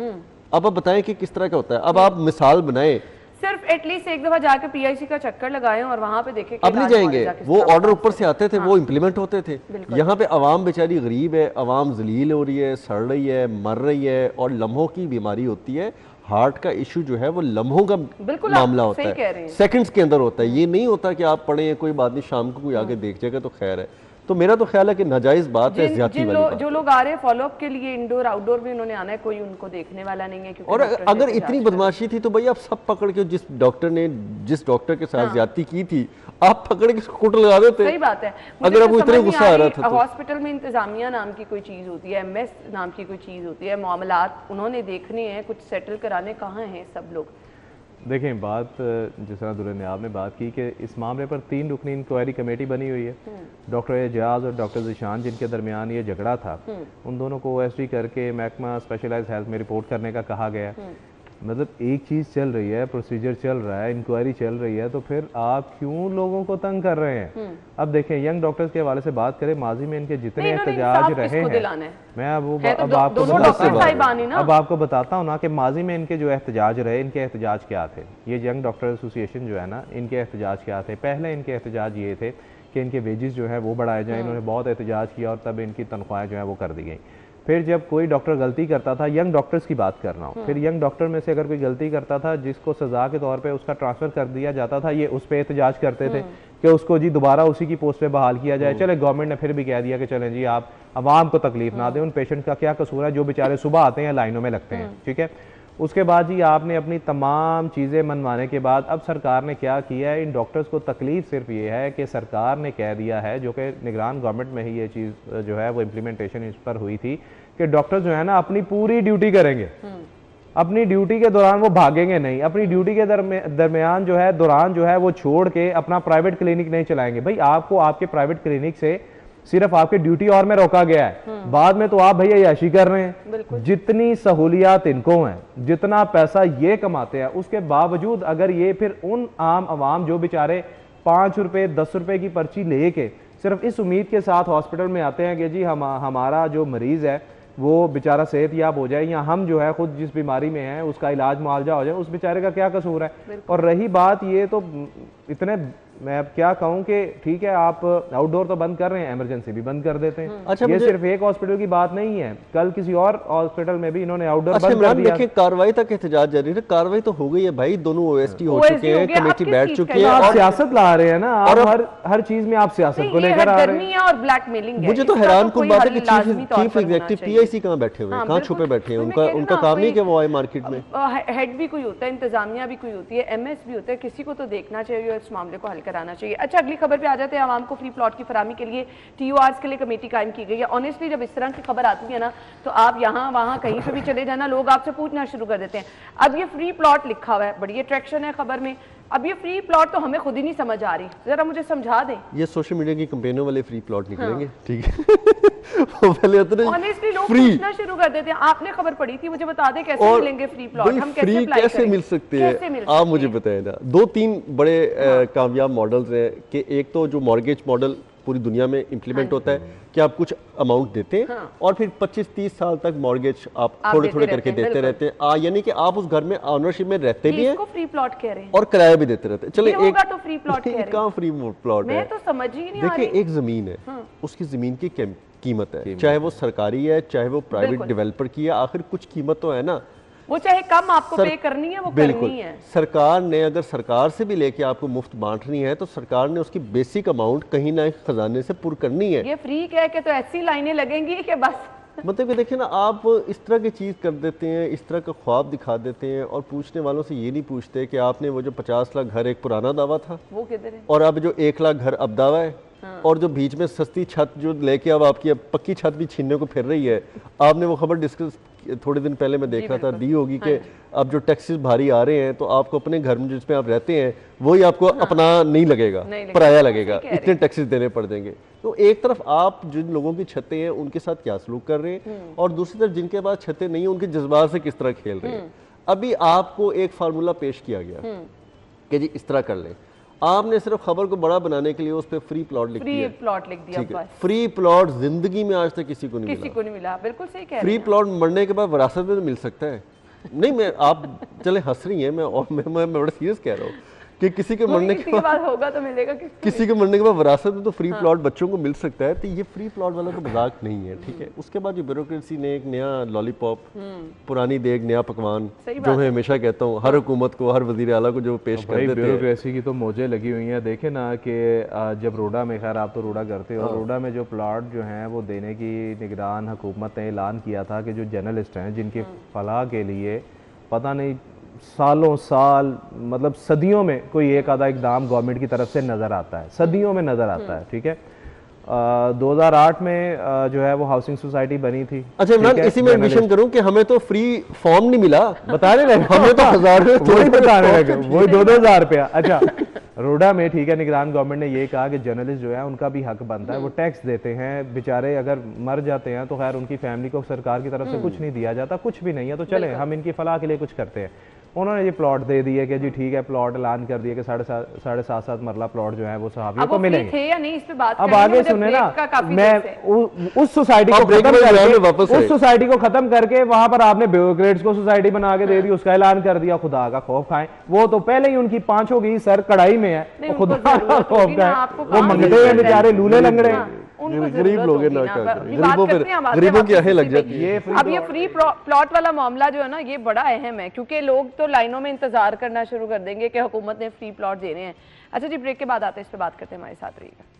अब आप बताएं कि किस तरह का होता है। अब आप मिसाल बनाएं, सिर्फ एटलीस्ट एक दफा जाके पीआईसी का चक्कर लगाएं और वहां पे देखें। अब नहीं जाएंगे, वो ऑर्डर ऊपर से आते थे, वो इम्प्लीमेंट होते थे। यहाँ पे आवाम बेचारी गरीब है, आवाम जलील हो रही है, सड़ रही है, मर रही है और लम्हों की बीमारी होती है। हार्ट का इशू जो है वो लम्हों का मामला होता है, सेकंड्स के अंदर होता है। ये नहीं होता कि आप पढ़े कोई बात नहीं शाम को कोई आगे देख जाएगा तो खैर है। तो मेरा तो ख्याल है कि नाजायज बात है, ज्यादती वाली बात। जो लोग आ रहे हैं फॉलोअप के लिए इंडोर आउटडोर भी उन्होंने आना है, कोई उनको देखने वाला नहीं है। और अगर इतनी बदमाशी थी तो भाई आप सब पकड़ के जिस डॉक्टर के साथ ज्यादती की थी आप पकड़ के कोट लगा देते। सही बात है। अगर आपको इतना गुस्सा आ रहा था तो हॉस्पिटल में इंतजामिया नाम की कोई चीज होती है, एमएस नाम की कोई चीज होती है, मामलात उन्होंने देखने हैं, कुछ सेटल कराने कहाँ हैं सब लोग। देखें बात जिस तरह दुल्हन ने आपने बात की कि इस मामले पर 3 रुकनी इंक्वायरी कमेटी बनी हुई है। डॉक्टर एजाज और डॉक्टर जिशान जिनके दरमियान ये झगड़ा था, उन दोनों को ओएसडी करके महकमा स्पेशलाइज्ड हेल्थ में रिपोर्ट करने का कहा गया। मतलब एक चीज़ चल रही है, प्रोसीजर चल रहा है, इंक्वायरी चल रही है, तो फिर आप क्यों लोगों को तंग कर रहे हैं? अब देखें यंग डॉक्टर्स के हवाले से बात करें, माजी में इनके जितने एहतजाज रहे हैं, मैं अब आपको बताता हूँ ना कि माजी में इनके जो एहतजाज रहे, इनके एहतजाज क्या थे। ये यंग डॉक्टर एसोसिएशन जो है ना, इनके एहतजाज क्या थे? पहले इनके एहतजाज ये थे कि इनके वेजेस जो है वो बढ़ाए जाए। इन्होंने बहुत एहतजाज किया और तब इनकी तनख्वाहें जो है वो कर दी गई। फिर जब कोई डॉक्टर गलती करता था, यंग डॉक्टर्स की बात कर रहा हूँ, फिर यंग डॉक्टर में से अगर कोई गलती करता था जिसको सजा के तौर पे उसका ट्रांसफर कर दिया जाता था, ये उस पर एहतजाज करते थे कि उसको जी दोबारा उसी की पोस्ट पे बहाल किया जाए। चले गवर्नमेंट ने फिर भी कह दिया कि चलें जी आप आवाम को तकलीफ ना दें, उन पेशेंट का क्या कसूर है जो बेचारे सुबह आते हैं लाइनों में लगते हैं। ठीक है, उसके बाद जी आपने अपनी तमाम चीज़ें मनवाने के बाद अब सरकार ने क्या किया है, इन डॉक्टर्स को तकलीफ सिर्फ ये है कि सरकार ने कह दिया है, जो कि निगरान गवर्नमेंट में ही ये चीज़ जो है वो इम्प्लीमेंटेशन इस पर हुई थी कि डॉक्टर जो है ना अपनी पूरी ड्यूटी करेंगे, अपनी ड्यूटी के दौरान वो भागेंगे नहीं, अपनी ड्यूटी के दरमियान जो है दौरान जो है वो छोड़ के अपना प्राइवेट क्लिनिक नहीं चलाएंगे। भाई आपको आपके प्राइवेट क्लिनिक से सिर्फ आपके ड्यूटी और में रोका गया है, बाद में तो आप भैया याशी कर रहे हैं। जितनी सहूलियात इनको हैं, जितना पैसा ये कमाते हैं, उसके बावजूद अगर ये फिर उन आम आवाम जो बेचारे 5 रुपए 10 रुपए की पर्ची लेके सिर्फ इस उम्मीद के साथ हॉस्पिटल में आते हैं कि जी हमारा जो मरीज है वो बेचारा सेहतयाब हो जाए, या हम जो है खुद जिस बीमारी में हैं उसका इलाज मुआवजा हो जाए, उस बेचारे का क्या कसूर है? और रही बात ये तो इतने मैं अब क्या कहूँ कि ठीक है आप आउटडोर तो बंद कर रहे हैं, इमरजेंसी भी बंद कर देते हैं। अच्छा, ये सिर्फ एक हॉस्पिटल की बात नहीं है, कल किसी और हॉस्पिटल में भी इन्होंने आउटडोर बंद कर दिया। देखिए कार्रवाई तक एहतजाज जारी है, कार्रवाई तो हो गई है भाई, दोनों ओएसटी हो चुके हैं, कमेटी बैठ चुकी है। आप सियासत ला रहे हैं ना, और हर चीज में आप सियासत को लेकर आ रहे हैं और ब्लैकमेलिंग। मुझे तो हैरान कुन बात है कि चीफ एग्जीक्यूटिव पीआईसी कहाँ बैठे हुए हैं, कहाँ छुपे बैठे हैं? उनका काम नहीं कि वो आए मार्केट में। हेड भी कोई होता है, इंतजामिया भी कोई होती है, एमएस भी होता है, किसी को तो देखना चाहिए और इस मामले को हल कराना चाहिए। अच्छा, अगली खबर पे आ जाते हैं। आवाम को फ्री प्लॉट की फराहमी के लिए टीओआरस के लिए कमेटी कायम की गई है। ऑनेस्टली जब इस तरह की खबर आती है ना, तो आप यहाँ वहाँ कहीं पे भी चले जाना, लोग आपसे पूछना शुरू कर देते हैं। अब ये फ्री प्लॉट लिखा हुआ है, बड़ी अट्रैक्शन है खबर में। अब ये फ्री प्लॉट तो हमें खुद ही नहीं समझ आ रही, जरा मुझे समझा दें। ये सोशल मीडिया की कंपेनों वाले फ्री प्लॉट निकलेंगे, ठीक है? पहले ऑनेस्टली लोग पूछना शुरू कर देते हैं, आपने खबर पढ़ी थी, मुझे बता दें कैसे मिलेंगे फ्री प्लॉट, हम कैसे मिल सकते हैं? आप मुझे बताएं ना। 2-3 बड़े कामयाब मॉडल्स हैं कि एक तो जो मॉर्गेज मॉडल पूरी दुनिया में इंप्लीमेंट होता है, कि आप कुछ अमाउंट देते हैं और फिर 25-30 साल तक मॉर्गेज आप थोड़े थोड़े करके देते रहते हैं। यानी कि आप उस घर में ऑनरशिप में रहते भी हैं, फ्री प्लॉट कह रहे हैं, और किराया भी देते रहते हैं। चले एक तो फ्री प्लॉट कह रहे हैं, कहाँ फ्री प्लॉट है? मैं तो समझ ही नहीं आ रही। देखिए, एक जमीन है, उसकी जमीन की कीमत है, चाहे वो सरकारी है चाहे वो प्राइवेट डेवलपर की है, आखिर कुछ कीमत तो है ना। वो चाहे कम आपको पे करनी है, वो करनी है। सरकार ने अगर सरकार से भी लेके आपको मुफ्त बांटनी है तो सरकार ने उसकी बेसिक अमाउंट कहीं ना खजाने से पूरी करनी है। ये फ्री कह के तो ऐसी लाइनें लगेंगी कि बस मतलब कि देखिए ना, आप इस तरह की चीज़ कर देते हैं, इस तरह का ख्वाब दिखा देते हैं, और पूछने वालों से ये नहीं पूछते कि आपने वो जो 50 लाख घर एक पुराना दावा था वो किधर है, और अब जो 1 लाख घर अब दावा है, और जो बीच में सस्ती छत जो लेके अब आपकी अब पक्की छत भी छीनने को फिर रही है। आपने वो खबर डिस्कस थोड़े दिन पहले मैं देख रहा था, दी होगी कि अब जो टैक्सेस भारी आ रहे हैं तो आपको अपने घर में जिसमें आप रहते हैं वही आपको अपना नहीं लगेगा, पराया लगेगा, इतने टैक्सेस देने पड़ देंगे। तो एक तरफ आप जिन लोगों की छतें हैं उनके साथ क्या सलूक कर रहे हैं, और दूसरी तरफ जिनके पास छतें नहीं है उनके जज्बात से किस तरह खेल रहे हैं। अभी आपको एक फार्मूला पेश किया गया कि जी इस तरह कर लें, आपने सिर्फ खबर को बड़ा बनाने के लिए उस पर फ्री प्लॉट लिख दिया। फ्री प्लॉट जिंदगी में आज तक किसी को नहीं मिला। बिल्कुल सही कह रहे हैं। फ्री प्लॉट मरने के बाद विरासत में तो मिल सकता है। नहीं, मैं आप चले हंस रही हैं, मैं बड़ा सीरियस कह रहा हूँ कि किसी के मरने के बाद होगा तो मिलेगा, किसी के मरने के बाद विरासत में तो फ्री प्लॉट बच्चों को मिल सकता है। तो ये फ्री प्लॉट वाला तो मजाक नहीं है, ठीक है। उसके बाद जो ब्यूरोक्रेसी ने एक नया लॉलीपॉप, पुरानी देग नया पकवान, जो मैं हमेशा कहता हूँ हर हुकूमत को, हर वजीर आला को जो पेश कर देते हैं। ब्यूरोक्रेसी की तो मौजें लगी हुई हैं। देखे ना कि जब रोडा में, खैर आप तो रोडा करते हो, रोडा में जो प्लॉट जो हैं वो देने की निगरान हुकूमत ने ऐलान किया था कि जो जर्नलिस्ट हैं जिनकी फलाह के लिए पता नहीं सालों साल, मतलब सदियों में कोई एक आधा इकदाम गवर्नमेंट की तरफ से नज़र आता है, सदियों में नज़र आता है, ठीक है। 2008 में जो है वो हाउसिंग सोसाइटी बनी थी। अच्छा इमरान, इसी में एडमिशन करूं कि हमें तो फ्री फॉर्म नहीं मिला, बताने लगे हमें तो 1000 वही बताने लगे, वही 2-2 रुपया। अच्छा, रोडा में ठीक है, निगरान गवर्नमेंट ने ये कहा कि जर्नलिस्ट जो है उनका भी हक बनता है, वो टैक्स देते हैं, बेचारे अगर मर जाते हैं तो खैर उनकी फैमिली को सरकार की तरफ से कुछ नहीं दिया जाता, कुछ भी नहीं है, तो चले हम इनकी फलाह के लिए कुछ करते हैं। उन्होंने ये प्लॉट दे दिए कि जी ठीक है, प्लॉट ऐलान कर दिए कि 7.5 मरला प्लॉट जो है वो सहाबियों को मिलेंगे। थे या नहीं इस पे बात अब आगे सुने ना, मैं उस सोसाइटी को खत्म करके वहां पर आपने ब्यूरोक्रेट्स को सोसाइटी बना के दे दी, उसका ऐलान कर दिया। खुदा का खौफ खाएं, वो तो पहले ही उनकी 5 हो गई, सर कढ़ाई में है, खुदा का खौफ खाएं, वो मंगते हैं बेचारे, लूले लंगड़े, गरीब लोग गरीबों की आहें लग जाती है। अब ये फ्री प्लॉट वाला मामला जो है ना, ये बड़ा अहम है, क्योंकि लोग तो लाइनों में इंतजार करना शुरू कर देंगे कि हुकूमत ने फ्री प्लॉट देने हैं। अच्छा जी, ब्रेक के बाद आते हैं, इस पे बात करते हैं, हमारे साथ रहिएगा।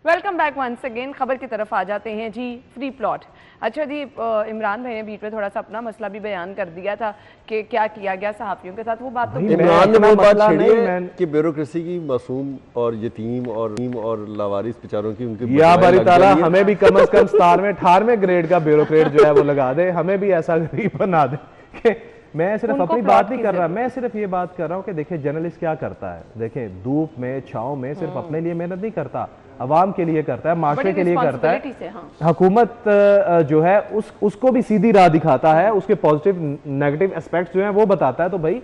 Welcome back once again. खबर की तरफ आ जाते हैं जी, फ्री प्लॉट। अच्छा जी, इमरान भाई ने बीच में थोड़ा सा अपना मसला भी बयान कर दिया था कि क्या किया गया सहाफियों के साथ, वो बात तो इमरान ने वो बात छेड़ी है कि ब्यूरोक्रेसी की मासूम और यतीम और लावारिस बेचारों की उनकी या बारी ताला हमें भी कम से कम 18वें ग्रेड का ब्यूरोक्रेट जो है वो लगा दे, हमें भी ऐसा गरीब बना दे कि मैं सिर्फ अपनी बात नहीं कर रहा, मैं सिर्फ ये बात कर रहा हूँ कि देखिए जर्नलिस्ट क्या करता है। देखिए धूप में छाँव में सिर्फ अपने लिए मेहनत नहीं करता, अवाम के लिए करता है, माशरे के लिए करता है। हुकूमत जो है उसको भी सीधी राह दिखाता है, उसके पॉजिटिव नेगेटिव एस्पेक्ट्स जो हैं वो बताता है। तो भाई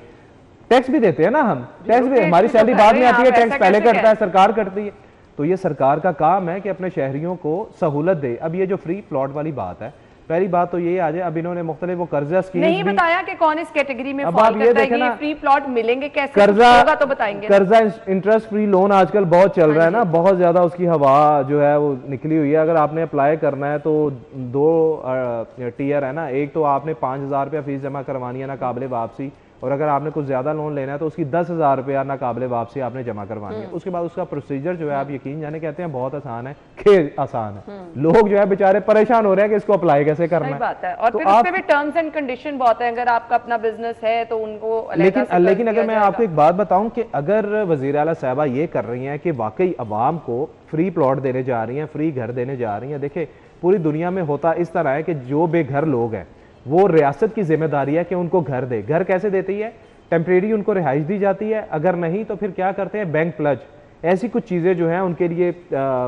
टैक्स भी देते हैं ना हम, टैक्स भी हमारी सैलरी बाद में आती है, टैक्स पहले करता है सरकार करती है। तो ये सरकार का काम है कि अपने शहरियों को सहूलत दे। अब ये जो फ्री प्लॉट वाली बात है, पहली बात तो ये आ जाए, अब इन्होंने मुख्तलिफ वो कर्जा स्कीम नहीं बताया कि कौन इस कैटेगरी में फॉल करता है, ये फ्री प्लॉट मिलेंगे कैसे, कर्जा होगा तो बताएंगे। कर्जा इंटरेस्ट फ्री लोन आजकल बहुत चल रहा है ना, बहुत ज्यादा उसकी हवा जो है वो निकली हुई है। अगर आपने अप्लाई करना है तो 2 टीयर है ना, एक तो आपने 5000 रुपया फीस जमा करवानी है ना काबिल वापसी, और अगर आपने कुछ ज्यादा लोन लेना है तो उसकी 10,000 रुपया ना काबिल वापसी आपने जमा करवानी है। उसके बाद उसका प्रोसीजर जो है आप यकीन जाने कहते हैं बहुत आसान है, खेल आसान है। लोग जो है बेचारे परेशान हो रहे हैं कि इसको अप्लाई कैसे करना है। बात है। और तो फिर उसपे भी टर्म्स एंड कंडीशन बहुत है, अगर आपका अपना बिजनेस है तो उनको लेकिन अगर मैं आपको एक बात बताऊं कि अगर वजीर आला साहबा ये कर रही हैं कि वाकई अवाम को फ्री प्लॉट देने जा रही हैं, फ्री घर देने जा रही हैं, देखिए पूरी दुनिया में होता इस तरह है कि जो बेघर लोग हैं वो रियासत की जिम्मेदारी है कि उनको घर दे। घर कैसे देती है? टेम्परेरी उनको रिहाइश दी जाती है, अगर नहीं तो फिर क्या करते हैं बैंक प्लज, ऐसी कुछ चीज़ें जो हैं उनके लिए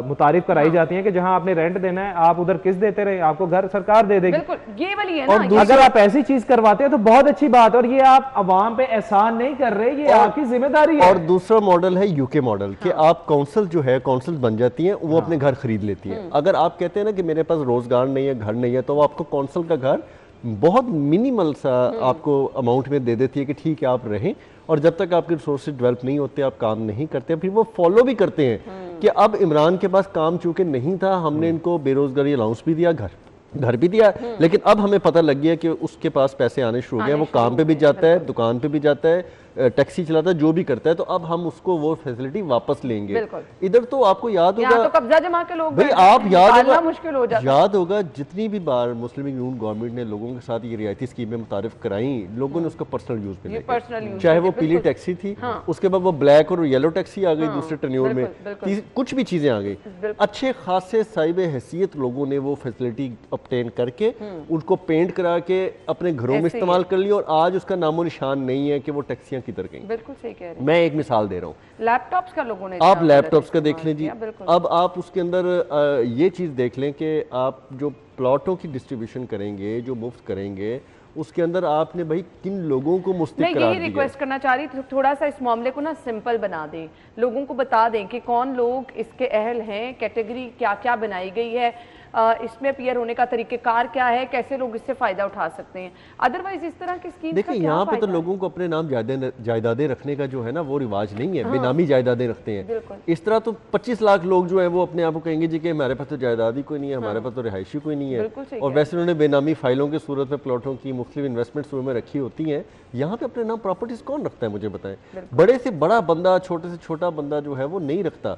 मुतारिफ कराई जाती हैं कि जहां आपने रेंट देना है आप उधर किस्त देते रहे, आपको घर सरकार दे देगी। बिल्कुल, ये वाली है और ना, अगर आप ऐसी चीज करवाते हैं तो बहुत अच्छी बात है, और ये आप अवाम पे एहसान नहीं कर रहे, ये आपकी जिम्मेदारी है। और दूसरा मॉडल है यूके मॉडल कि आप काउंसिल जो है, काउंसिल बन जाती हैं, वो अपने घर खरीद लेती हैं। अगर आप कहते हैं ना कि मेरे पास रोजगार नहीं है, घर नहीं है, तो वो आपको काउंसिल का घर बहुत मिनिमल सा आपको अमाउंट में दे देती है कि ठीक है आप रहें, और जब तक आपके रिसोर्सेज डेवलप नहीं होते, आप काम नहीं करते, फिर वो फॉलो भी करते हैं कि अब इमरान के पास काम चूंकि नहीं था, हमने इनको बेरोजगारी अलाउंस भी दिया, घर भी दिया, लेकिन अब हमें पता लग गया कि उसके पास पैसे आने शुरू हो गए, वो काम पे भी जाता है, दुकान पे भी जाता है, टैक्सी चलाता है, जो भी करता है, तो अब हम उसको वो फैसिलिटी वापस लेंगे। इधर तो आपको याद होगा, तो कब्जा जमा के लोग भाई आप याद होगा जितनी भी बार मुस्लिम लीग नून गवर्नमेंट ने लोगों के साथ ये रियायती स्कीमें मुतारिफ कराई, लोगों ने उसका पर्सनल यूज में लिया, चाहे वो पीली टैक्सी थी, उसके बाद वो ब्लैक और येलो टैक्सी आ गई दूसरे टर्न्योर में, कुछ भी चीजें आ गई, अच्छे खासे साहिब हैसियत लोगों ने वो फैसिलिटी ऑब्टेन करके उनको पेंट करा के अपने घरों में इस्तेमाल कर लिया, और आज उसका नामो निशान नहीं है कि वो टैक्सियां किधर गई। बिल्कुल सही कह रहे हैं। मैं एक मिसाल दे रहा हूँ, लैपटॉप्स का लोगों ने, आप लैपटॉप्स का देख लें जी, अब आप उसके अंदर ये चीज देख लें कि आप जो प्लॉटों की डिस्ट्रीब्यूशन करेंगे, जो मुफ्त करेंगे, उसके अंदर आपने भाई किन लोगों को मुस्तकिल करार दिया। यही रिक्वेस्ट करना चाह रही थी, थोड़ा सा इस मामले को ना सिंपल बना दें, लोगों को बता दें कि कौन लोग इसके अहल हैं, कैटेगरी क्या क्या बनाई गई है, इसमें अपीयर होने का तरीकेकार क्या है, कैसे लोग इससे फायदा उठा सकते हैं। अदरवाइज इस तरह की स्कीम देखिए यहाँ पे तो लोगों को अपने नाम जायदादें रखने का जो है ना वो रिवाज नहीं है, बेनामी जायदादें रखते हैं। इस तरह तो 25 लाख लोग जो है वो अपने आप को कहेंगे जी कि हमारे पास तो जायदाद ही कोई नहीं है, हमारे पास तो रिहायशी कोई नहीं है, और वैसे उन्होंने बेनामी फाइलों की सूरत में प्लॉटों की मुख्तलिफ इन्वेस्टमेंट्स में रखी होती हैं। यहाँ पे अपने नाम प्रॉपर्टीज कौन रखता है मुझे बताएं? बड़े से बड़ा बंदा, छोटे से छोटा बंदा जो है वो नहीं रखता।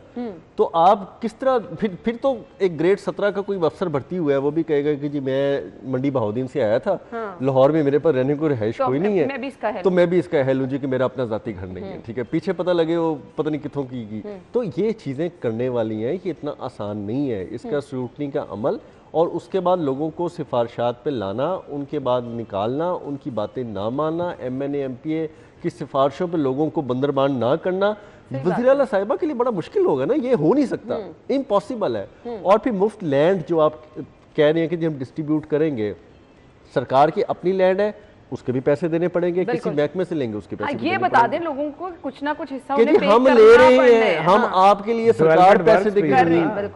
तो आप किस तरह फिर तो एक ग्रेड 17 का कोई अफसर भर्ती हुआ है, वो भी कहेगा कि जी मैं मंडी बहाउद्दीन से आया था, लाहौर में मेरे पास रहने को रिहाइश कोई नहीं है, तो मैं भी इसका अहल हूँ जी कि मेरा अपना जाती घर नहीं है, ठीक है, पीछे पता लगे वो पता नहीं कितों की। तो ये चीजें करने वाली हैं कि इतना आसान नहीं है इसका स्क्रूटनी का अमल, और उसके बाद लोगों को सिफारिशात पे लाना, उनके बाद निकालना, उनकी बातें ना मानना, MNA MPA की सिफारिशों पे लोगों को बंदरबान ना करना, वज़ीर आला साहिबा के लिए बड़ा मुश्किल होगा ना, ये हो नहीं सकता, इम्पॉसिबल है। और फिर मुफ्त लैंड जो आप कहरहे हैं कि हम डिस्ट्रीब्यूट करेंगे, सरकार की अपनी लैंड है, उसके भी पैसे देने पड़ेंगे, किसी महकमे से लेंगे उसके पैसे। ये बता दें लोगों को कुछ ना कुछ हिस्सा हम ले रहे हैं, हम आपके लिए सरकार पैसे देकर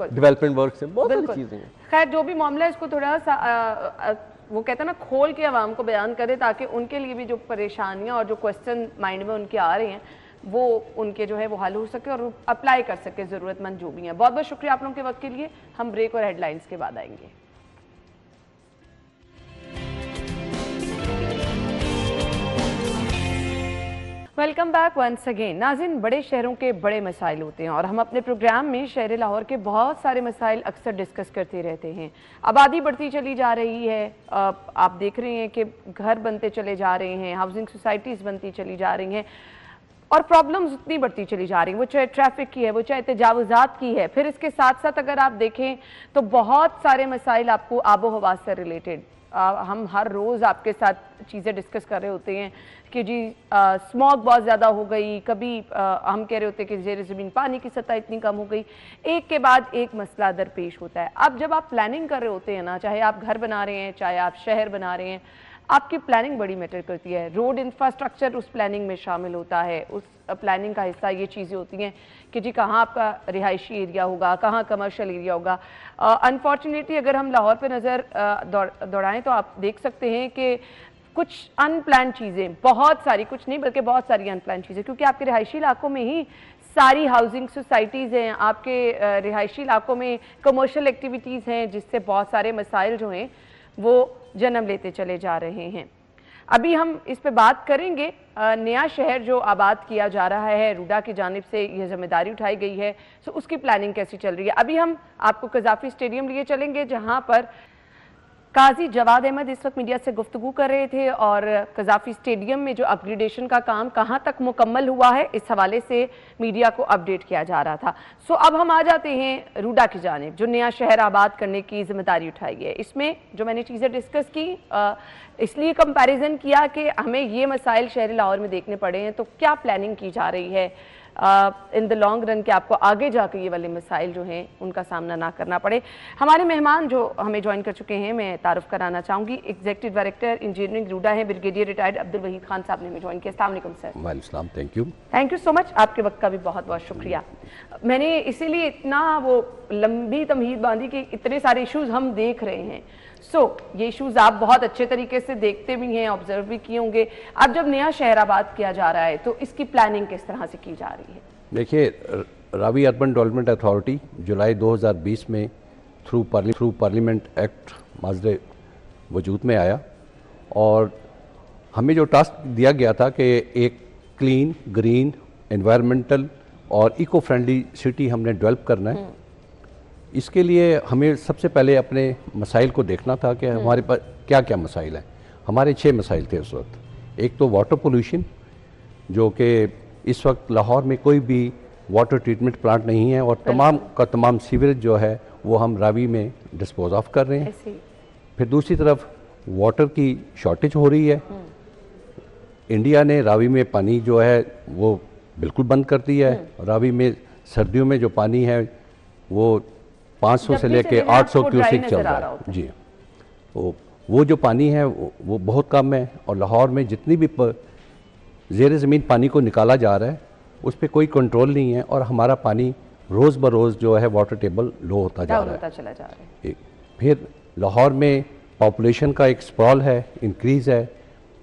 डेवलपमेंट वर्क से बहुत सारी चीजें हैं। खैर जो भी मामला है इसको थोड़ा सा वो कहते हैं ना खोल के आवाम को बयान करे, ताकि उनके लिए भी जो परेशानियां और जो क्वेश्चन माइंड में उनके आ रहे हैं वो उनके जो है वो हल हो सके और अप्लाई कर सके ज़रूरतमंद जो भी हैं। बहुत बहुत शुक्रिया आप लोगों के वक्त के लिए। हम ब्रेक और हेडलाइंस के बाद आएंगे। Welcome back once again. नाज़रीन, बड़े शहरों के बड़े मसाइल होते हैं और हम अपने प्रोग्राम में शहर लाहौर के बहुत सारे मसाइल अक्सर डिस्कस करते रहते हैं। आबादी बढ़ती चली जा रही है, आप देख रहे हैं कि घर बनते चले जा रहे हैं, हाउसिंग सोसाइटीज़ बनती चली जा रही हैं और प्रॉब्लम्स उतनी बढ़ती चली जा रही हैं, वो चाहे ट्रैफिक की है, वो चाहे तजावुज़ात की है। फिर इसके साथ साथ अगर आप देखें तो बहुत सारे मसाइल आपको आबो हवा से रिलेटेड, हम हर रोज़ आपके साथ चीज़ें डिस्कस कर रहे होते हैं कि जी स्मॉग बहुत ज़्यादा हो गई, कभी हम कह रहे होते हैं कि ज़ेर ज़मीन पानी की सतह इतनी कम हो गई, एक के बाद एक मसला दरपेश होता है। अब जब आप प्लानिंग कर रहे होते हैं ना, चाहे आप घर बना रहे हैं, चाहे आप शहर बना रहे हैं, आपकी प्लानिंग बड़ी मैटर करती है। रोड इंफ्रास्ट्रक्चर उस प्लानिंग में शामिल होता है। उस प्लानिंग का हिस्सा ये चीज़ें होती हैं कि जी कहाँ आपका रिहायशी एरिया होगा, कहाँ कमर्शियल एरिया होगा। अनफॉर्चुनेटली अगर हम लाहौर पे नज़र दौड़ाएं तो आप देख सकते हैं कि कुछ अनप्लान चीज़ें, बहुत सारी, कुछ नहीं बल्कि बहुत सारी अनप्लान चीज़ें, क्योंकि आपके रिहायशी इलाकों में ही सारी हाउसिंग सोसाइटीज़ हैं, आपके रिहायशी इलाकों में कमर्शियल एक्टिविटीज़ हैं, जिससे बहुत सारे मसाइल जो हैं वो जन्म लेते चले जा रहे हैं। अभी हम इस पे बात करेंगे। नया शहर जो आबाद किया जा रहा है, रूडा की जानिब से यह जिम्मेदारी उठाई गई है, तो उसकी प्लानिंग कैसी चल रही है। अभी हम आपको कज़ाफ़ी स्टेडियम लिए चलेंगे, जहां पर काजी जवाद अहमद इस वक्त मीडिया से गुफ्तगू कर रहे थे और कज़ाफ़ी स्टेडियम में जो अपग्रेडेशन का काम कहाँ तक मुकम्मल हुआ है इस हवाले से मीडिया को अपडेट किया जा रहा था। सो अब हम आ जाते हैं रूडा की जानिब, जो नया शहर आबाद करने की जिम्मेदारी उठाई है। इसमें जो मैंने चीज़ें डिस्कस की, इसलिए कंपैरिजन किया कि हमें ये मसाइल शहर लाहौर में देखने पड़े हैं, तो क्या प्लानिंग की जा रही है, इन द लॉन्ग रन कि आपको आगे जाकर ये वाले मसाइल जो हैं उनका सामना ना करना पड़े। हमारे मेहमान जो हमें ज्वाइन कर चुके हैं, मैं तारुफ कराना चाहूँगी। एग्जीक्यूटिव डायरेक्टर इंजीनियरिंग रूडा है ब्रिगेडियर रिटायर्ड अब्दुल वहीद खान साहब ने हमें ज्वाइन किया। अस्सलाम वालेकुम सर। वालेकुम सलाम, थैंक यू सो मच, आपके वक्त का भी बहुत बहुत शुक्रिया। मैंने इसीलिए इतना वो लंबी तमहीद बांधी कि इतने सारे इश्यूज हम देख रहे हैं। ये इश्यूज आप बहुत अच्छे तरीके से देखते भी हैं, ऑब्जर्व भी किए होंगे। अब जब नया शहर आबाद किया जा रहा है तो इसकी प्लानिंग किस तरह से की जा रही है? देखिए, रावी अर्बन डेवलपमेंट अथॉरिटी जुलाई 2020 में थ्रू पार्लियामेंट एक्ट माजरे वजूद में आया और हमें जो टास्क दिया गया था कि एक क्लीन, ग्रीन, एनवायरमेंटल और इको फ्रेंडली सिटी हमने डेवलप करना है। इसके लिए हमें सबसे पहले अपने मसाइल को देखना था कि हमारे पास क्या क्या मसाइल हैं। हमारे 6 मसाइल थे उस वक्त। एक तो वाटर पोल्यूशन, जो कि इस वक्त लाहौर में कोई भी वाटर ट्रीटमेंट प्लांट नहीं है और तमाम का तमाम सीवरेज जो है वो हम रावी में डिस्पोज ऑफ कर रहे हैं। फिर दूसरी तरफ वाटर की शॉर्टेज हो रही है। इंडिया ने रावी में पानी जो है वो बिल्कुल बंद कर दिया है। रावी में सर्दियों में जो पानी है वो 500 से लेके 800 क्यूसेक चल रहा है जी। वो जो पानी है वो बहुत कम है और लाहौर में जितनी भी ज़ेर ज़मीन पानी को निकाला जा रहा है उस पर कोई कंट्रोल नहीं है और हमारा पानी रोज़ ब रोज़ जो है वाटर टेबल लो होता जा रहा है। फिर लाहौर में पॉपुलेशन का एक स्प्रॉल है, इंक्रीज़ है।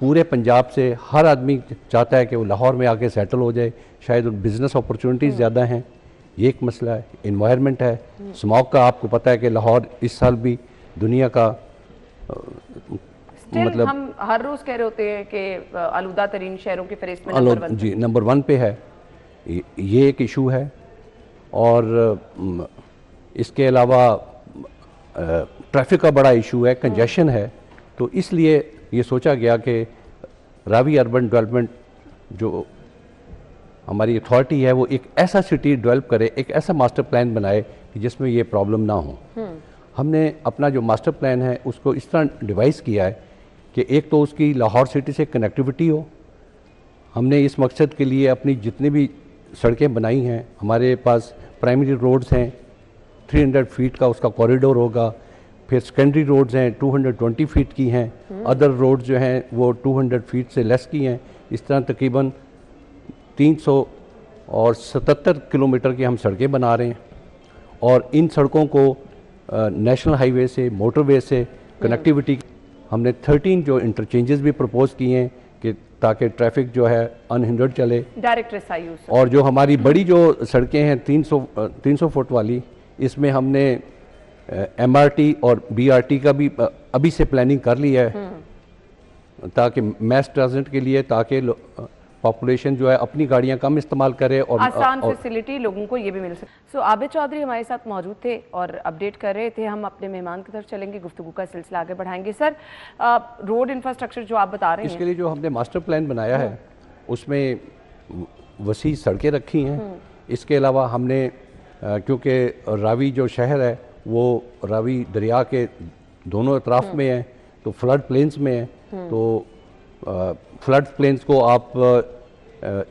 पूरे पंजाब से हर आदमी चाहता है कि वो लाहौर में आके सेटल हो जाए। शायद बिज़नेस अपॉर्चुनिटीज़ ज़्यादा हैं, ये एक मसला है। इन्वायरमेंट है, स्मॉग का आपको पता है कि लाहौर इस साल भी दुनिया का मतलब हम हर रोज कह रहे होते हैं कि आलूदा तरीन शहरों की फहरिस्त में नंबर 1 जी नंबर 1 पे है। ये एक इशू है और इसके अलावा ट्रैफिक का बड़ा इशू है, कंजेशन है। तो इसलिए ये सोचा गया कि रावी अर्बन डेवलपमेंट जो हमारी अथॉरिटी है वो एक ऐसा सिटी डेवलप करे, एक ऐसा मास्टर प्लान बनाए कि जिसमें ये प्रॉब्लम ना हो। हमने अपना जो मास्टर प्लान है उसको इस तरह डिवाइस किया है कि एक तो उसकी लाहौर सिटी से कनेक्टिविटी हो। हमने इस मकसद के लिए अपनी जितनी भी सड़कें बनाई हैं, हमारे पास प्राइमरी रोड्स हैं 300 फीट का उसका कॉरिडोर होगा। फिर सेकेंडरी रोड्स हैं 220 फीट की हैं। अदर रोड्स जो हैं वो 200 फीट से लेस की हैं। इस तरह तकरीबन 377 किलोमीटर की हम सड़कें बना रहे हैं और इन सड़कों को नेशनल हाईवे से, मोटरवे से कनेक्टिविटी हमने 13 जो इंटरचेंजेस भी प्रपोज किए हैं कि ताकि ट्रैफिक जो है अनहिंडर्ड चले। डायरेक्ट रेसाई यूज़। और जो हमारी बड़ी जो सड़कें हैं 300 फुट वाली, इसमें हमने MRT और BRT का भी अभी से प्लानिंग कर ली है ताकि मैस ट्रांजिट के लिए, ताकि पॉपुलेशन जो है अपनी गाड़ियां कम इस्तेमाल करे और आसान फैसिलिटी लोगों को ये भी मिल सके। आबिद चौधरी हमारे साथ मौजूद थे और अपडेट कर रहे थे। हम अपने मेहमान की तरफ चलेंगे, गुफ्तगू का सिलसिला आगे बढ़ाएंगे। सर, रोड इंफ्रास्ट्रक्चर जो आप बता रहे हैं, इसके लिए जो हमने मास्टर प्लान बनाया है उसमें वसी सड़कें रखी हैं। इसके अलावा हमने क्योंकि रावी जो शहर है वो रावी दरिया के दोनों अतराफ में है, तो फ्लड प्लेन्स में है। तो फ्लड प्लेन्स को आप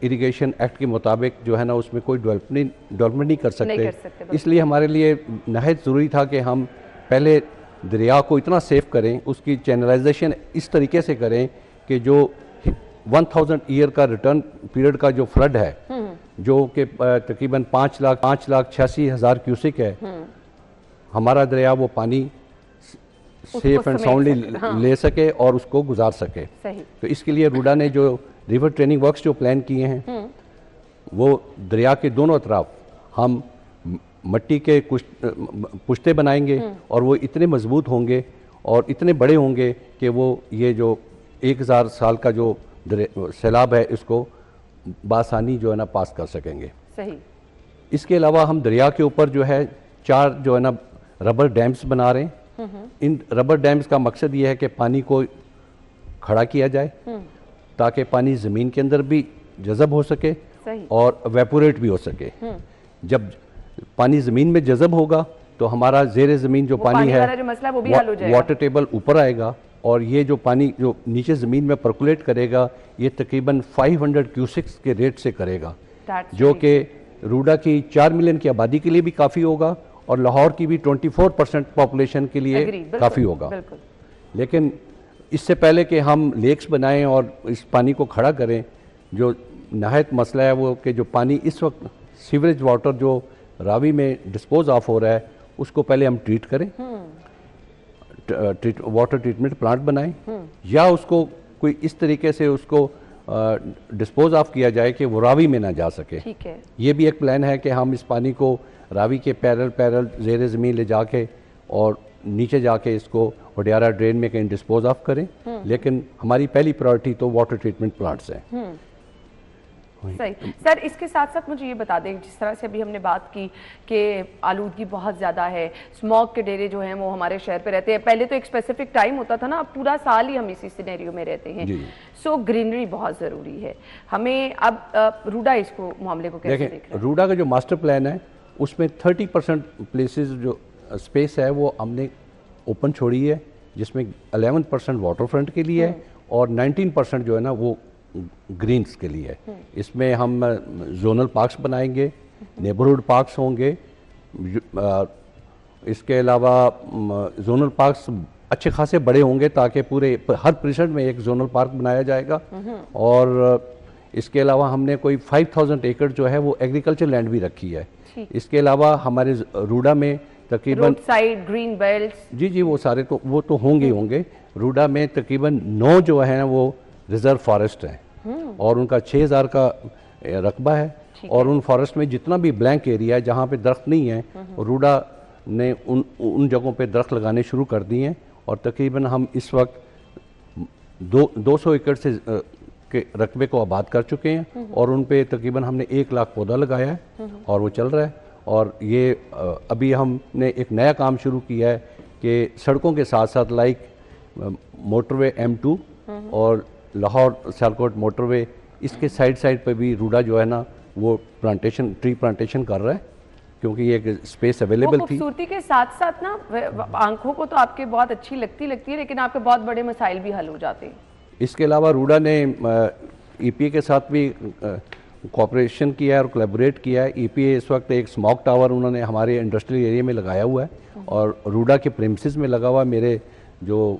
इरिगेशन एक्ट के मुताबिक जो है ना उसमें कोई डेवलपमेंट नहीं कर सकते। इसलिए हमारे लिए नहायत ज़रूरी था कि हम पहले दरिया को इतना सेफ करें, उसकी चैनलाइजेशन इस तरीके से करें कि जो 1000 ईयर का रिटर्न पीरियड का जो फ्लड है जो कि तकरीबन 5,86,000 क्यूसिक है, हमारा दरिया वो पानी सेफ एंड साउंडली ले सके और उसको गुजार सके। तो इसके लिए रूडा ने जो रिवर ट्रेनिंग वर्क्स जो प्लान किए हैं वो दरिया के दोनों तरफ हम मट्टी के पुश्ते बनाएंगे और वो इतने मजबूत होंगे और इतने बड़े होंगे कि वो ये जो 1000 साल का जो सैलाब है इसको बासानी जो है ना पास कर सकेंगे। सही। इसके अलावा हम दरिया के ऊपर जो है 4 जो है ना रबर डैम्स बना रहे हैं। इन रबर डैम्स का मकसद ये है कि पानी को खड़ा किया जाए ताकि पानी ज़मीन के अंदर भी जज़ब हो सके और वेपोरेट भी हो सके। जब पानी ज़मीन में जज़ब होगा तो हमारा ज़ेर ज़मीन जो पानी है वाटर टेबल ऊपर आएगा और ये जो पानी जो नीचे ज़मीन में परकुलेट करेगा ये तकरीबन 500 क्यूसिक्स के रेट से करेगा। जो कि रूडा की 4 मिलियन की आबादी के लिए भी काफ़ी होगा और लाहौर की भी 24% पॉपुलेशन के लिए काफ़ी होगा। लेकिन इससे पहले कि हम लेक्स बनाएं और इस पानी को खड़ा करें, जो नहायत मसला है वो कि जो पानी इस वक्त सीवरेज वाटर जो रावी में डिस्पोज ऑफ हो रहा है उसको पहले हम ट्रीट करें, वाटर ट्रीटमेंट प्लांट बनाएं, या उसको कोई इस तरीके से उसको डिस्पोज ऑफ किया जाए कि वो रावी में ना जा सके। ठीक है, ये भी एक प्लान है कि हम इस पानी को रावी के पैरल ज़ेर ज़मीन ले जाके और नीचे जाके इसको वडियारा ड्रेन में कहीं डिस्पोज ऑफ करें। लेकिन हमारी पहली प्रायोरिटी तो वाटर ट्रीटमेंट प्लांट्स हैं। सही सर, इसके साथ साथ मुझे ये बता दें, जिस तरह से अभी हमने बात की कि आलूदगी बहुत ज़्यादा है, स्मॉग के डेरे जो हैं वो हमारे शहर पे रहते हैं। पहले तो एक स्पेसिफिक टाइम होता था ना, अब पूरा साल ही हम इसी सिनेरियो में रहते हैं। सो ग्रीनरी बहुत ज़रूरी है हमें। अब रूडा इसको मामले को कैसे देख रहे हैं? रूडा का जो मास्टर प्लान है उसमें 30% प्लेसेस जो स्पेस है वो हमने ओपन छोड़ी है, जिसमें 11% वाटर फ्रंट के लिए है और 19% जो है ना वो ग्रीन्स के लिए है। इसमें हम जोनल पार्क्स बनाएंगे, नेबरहुड पार्क्स होंगे। इसके अलावा जोनल पार्क्स अच्छे खासे बड़े होंगे ताकि पूरे हर परिसर में एक जोनल पार्क बनाया जाएगा। और इसके अलावा हमने कोई 5000 एकड़ जो है वो एग्रीकल्चर लैंड भी रखी है। इसके अलावा हमारे रूडा में तकरीबन साइड ग्रीन बेल्ट्स, जी वो सारे तो वो तो होंगे। रूडा में तकरीबन 9 जो है वो रिजर्व फॉरेस्ट हैं और उनका 6000 का रकबा है। और उन फॉरेस्ट में जितना भी ब्लैंक एरिया है जहाँ पे दरख्त नहीं है, रूडा ने उन जगहों पे दरख्त लगाने शुरू कर दिए हैं। और तकरीबन हम इस वक्त 200 एकड़ से के रकबे को आबाद कर चुके हैं और उन पे तकरीबन हमने 1 लाख पौधा लगाया है और वो चल रहा है। और ये अभी हमने एक नया काम शुरू किया है कि सड़कों के साथ साथ लाइक मोटरवे M2 और लाहौर सियालकोट मोटरवे, इसके साइड पे भी रूडा जो है ना वो ट्री प्लांटेशन कर रहा है, क्योंकि ये एक स्पेस अवेलेबल थी। खूबसूरती के साथ साथ ना आंखों को तो आपके बहुत अच्छी लगती है, लेकिन आपके बहुत बड़े मसाइल भी हल हो जाते हैं। इसके अलावा रूडा ने EPA के साथ भी कोऑपरेशन किया है और कोलैबोरेट किया है। EPA इस वक्त एक स्मॉग टावर उन्होंने हमारे इंडस्ट्रियल एरिया में लगाया हुआ है और रूडा के प्रेमिसेस में लगा हुआ है, मेरे जो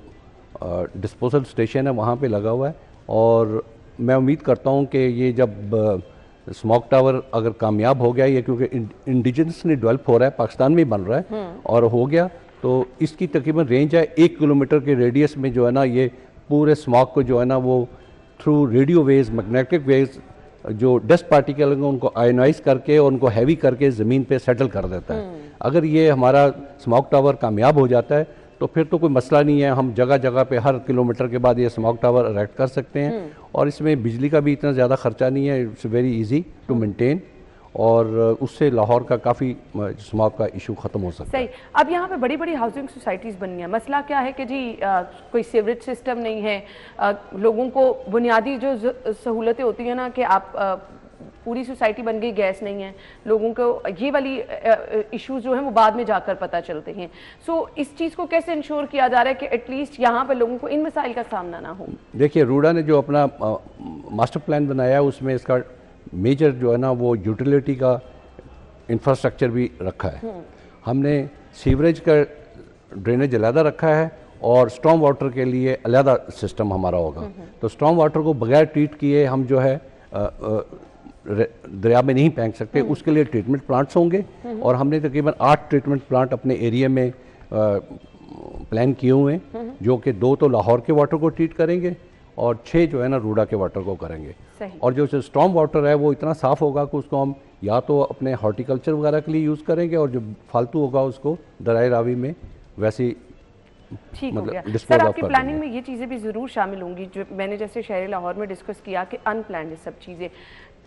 डिस्पोजल स्टेशन है वहाँ पे लगा हुआ है। और मैं उम्मीद करता हूँ कि ये जब स्मॉग टावर अगर कामयाब हो गया, ये क्योंकि इंडिजिनसली डेवलप हो रहा है, पाकिस्तान में बन रहा है और हो गया, तो इसकी तकरीबन रेंज है 1 किलोमीटर के रेडियस में जो है ना ये पूरे स्मॉग को जो है ना वो through radio waves, magnetic waves, जो डस्ट पार्टिकल हैं उनको आयोनाइज करके और उनको हैवी करके ज़मीन पे सेटल कर देता है। अगर ये हमारा स्मॉग टावर कामयाब हो जाता है तो फिर तो कोई मसला नहीं है, हम जगह जगह पे हर किलोमीटर के बाद ये स्मॉग टावर इरेक्ट कर सकते हैं और इसमें बिजली का भी इतना ज़्यादा खर्चा नहीं है, it's very easy to maintain और उससे लाहौर का काफ़ी स्मॉग का इशू ख़त्म हो सकता है। सही। अब यहाँ पे बड़ी बड़ी हाउसिंग सोसाइटीज़ बननी है, मसला क्या है कि जी कोई सीवरेज सिस्टम नहीं है, लोगों को बुनियादी जो सहूलतें होती हैं ना कि आप पूरी सोसाइटी बन गई, गैस नहीं है, लोगों को ये वाली इश्यूज जो हैं वो बाद में जाकर पता चलते हैं। सो इस चीज़ को कैसे इंश्योर किया जा रहा है कि एटलीस्ट यहाँ पर लोगों को इन मसाइल का सामना ना हो? देखिए, रूडा ने जो अपना मास्टर प्लान बनाया है उसमें इसका मेजर जो है ना वो यूटिलिटी का इंफ्रास्ट्रक्चर भी रखा है। हमने सीवरेज का ड्रेनेज अलहदा रखा है और स्टॉर्म वाटर के लिए अलहदा सिस्टम हमारा होगा। तो स्टॉर्म वाटर को बगैर ट्रीट किए हम जो है दरिया में नहीं फेंक सकते, उसके लिए ट्रीटमेंट प्लांट्स होंगे और हमने तकरीबन 8 ट्रीटमेंट प्लांट अपने एरिया में प्लान किए हुए हैं, जो कि 2 तो लाहौर के वाटर को ट्रीट करेंगे और 6 जो है ना रूडा के वाटर को करेंगे। और जो स्टॉर्म वाटर है वो इतना साफ़ होगा कि उसको हम या तो अपने हॉर्टिकल्चर वगैरह के लिए यूज़ करेंगे और जो फालतू होगा उसको दरियाई रावी में वैसे ठीक हो गया। सर, आपकी प्लानिंग में ये चीज़ें भी ज़रूर शामिल होंगी जो मैंने जैसे शहर लाहौर में डिस्कस किया कि अनप्लान्ड सब चीज़ें,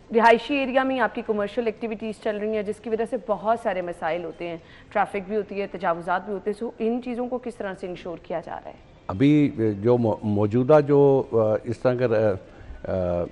रिहायशी एरिया में आपकी कमर्शियल एक्टिविटीज़ चल रही हैं जिसकी वजह से बहुत सारे मसाइल होते हैं, ट्रैफिक भी होती है, तजावुज़ात भी होते हैं। सो इन चीज़ों को किस तरह से इंश्योर किया जा रहा है? अभी जो मौजूदा जो इस तरह का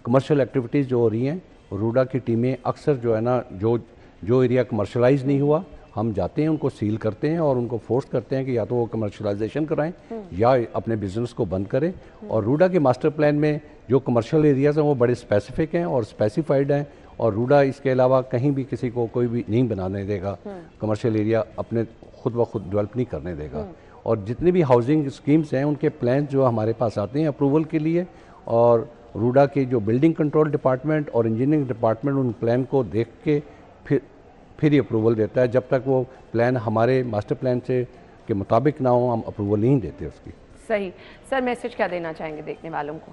कमर्शियल एक्टिविटीज़ जो हो रही हैं, रूडा की टीमें अक्सर जो है ना जो एरिया कमर्शलाइज नहीं हुआ हम जाते हैं, उनको सील करते हैं और उनको फोर्स करते हैं कि या तो वो कमर्शलाइजेशन कराएं या अपने बिजनेस को बंद करें। और रूडा के मास्टर प्लान में जो कमर्शियल एरियाज़ हैं वो बड़े स्पेसिफिक हैं और स्पेसिफाइड हैं और रूडा इसके अलावा कहीं भी किसी को कोई भी नहीं बनाने देगा, कमर्शियल एरिया अपने खुद ब खुद डेवलप नहीं करने देगा। और जितनी भी हाउसिंग स्कीम्स हैं उनके प्लान जो हमारे पास आते हैं अप्रूवल के लिए, और रूडा के जो बिल्डिंग कंट्रोल डिपार्टमेंट और इंजीनियरिंग डिपार्टमेंट उन प्लान को देख के फिर ही अप्रूवल देता है। जब तक वो प्लान हमारे मास्टर प्लान से के मुताबिक ना हो, हम अप्रूवल नहीं देते उसकी। सही। सर, मैसेज क्या देना चाहेंगे देखने वालों को?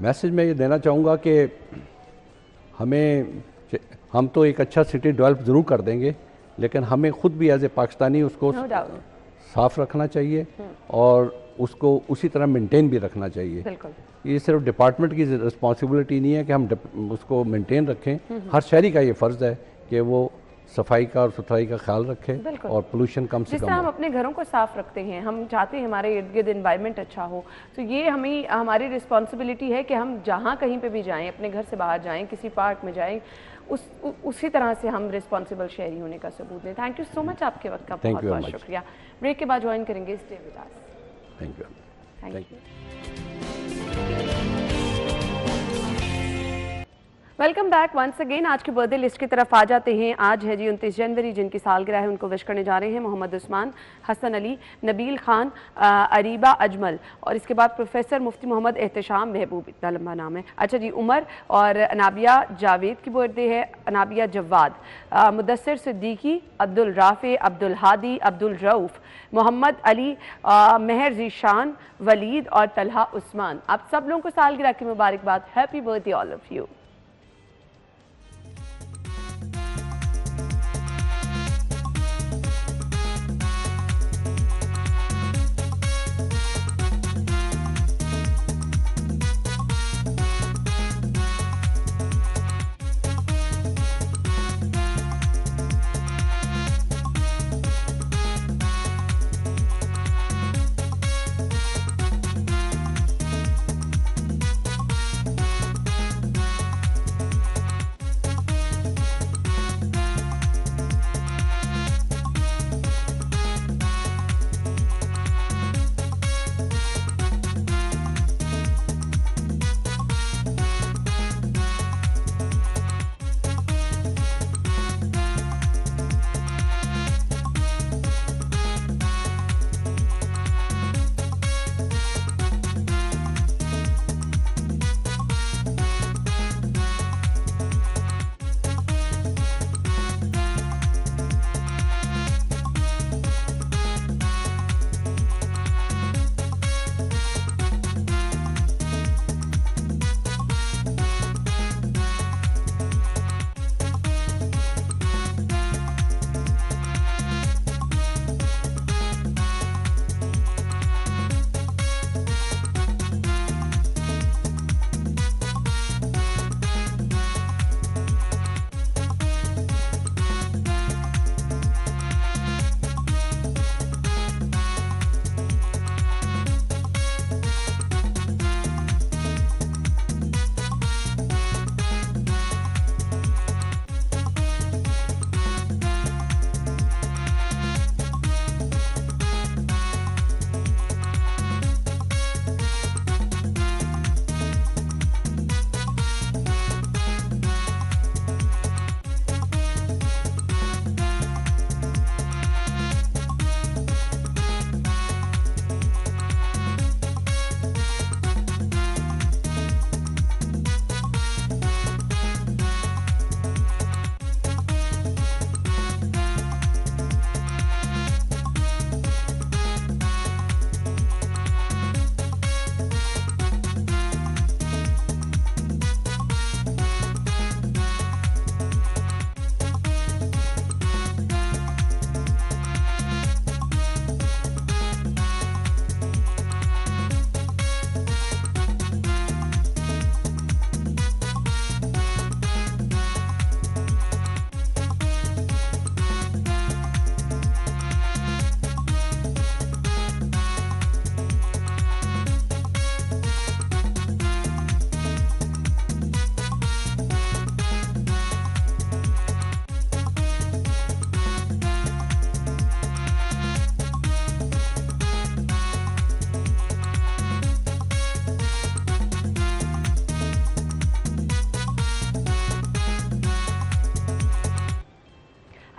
मैसेज मैं ये देना चाहूँगा कि हम तो एक अच्छा सिटी डेवलप ज़रूर कर देंगे, लेकिन हमें खुद भी एज ए पाकिस्तानी उसको साफ रखना चाहिए और उसको उसी तरह मेंटेन भी रखना चाहिए। बिल्कुल। ये सिर्फ डिपार्टमेंट की रिस्पॉन्सिबिलिटी नहीं है कि हम उसको मेंटेन रखें, हर शहरी का ये फ़र्ज़ है कि वो सफाई का और सुथराई का ख्याल रखें और पोल्यूशन कम से कम। जिस तरह हम अपने घरों को साफ रखते हैं, हम चाहते हैं हमारे इर्द गिर्द एनवायरनमेंट अच्छा हो, तो ये हमारी रिस्पॉन्सिबिलिटी है कि हम जहाँ कहीं पे भी जाएं, अपने घर से बाहर जाएं, किसी पार्क में जाएं, उसी तरह से हम रिस्पॉन्सिबल शहरी होने का सबूत दें। थैंक यू सो मच, आपके वक्त का बहुत बहुत शुक्रिया। ब्रेक के बाद ज्वाइन करेंगे stay with us. Thank you. Thank you. Welcome back once again. आज की बर्थडे लिस्ट की तरफ आ जाते हैं। आज है जी 29 जनवरी, जिनकी सालगिरह है उनको विश करने जा रहे हैं मोहम्मद उस्मान, हसन अली, नबील खान, अरीबा अजमल, और इसके बाद प्रोफेसर मुफ्ती मोहम्मद एहतशाम महबूब, इतना लंबा नाम है। अच्छा जी, उमर और अनाबिया जावेद की बर्थडे है, अनाबिया जवाद, मुदस्सिर सिद्दीकी, अब्दुल राफे, अब्दुल हादी, अब्दुल रऊफ़, मोहम्मद अली, मेहर जीशान, वलीद और तलहा उस्मान। आप सब लोगों को सालगिरह की मुबारकबाद। Happy birthday all of you.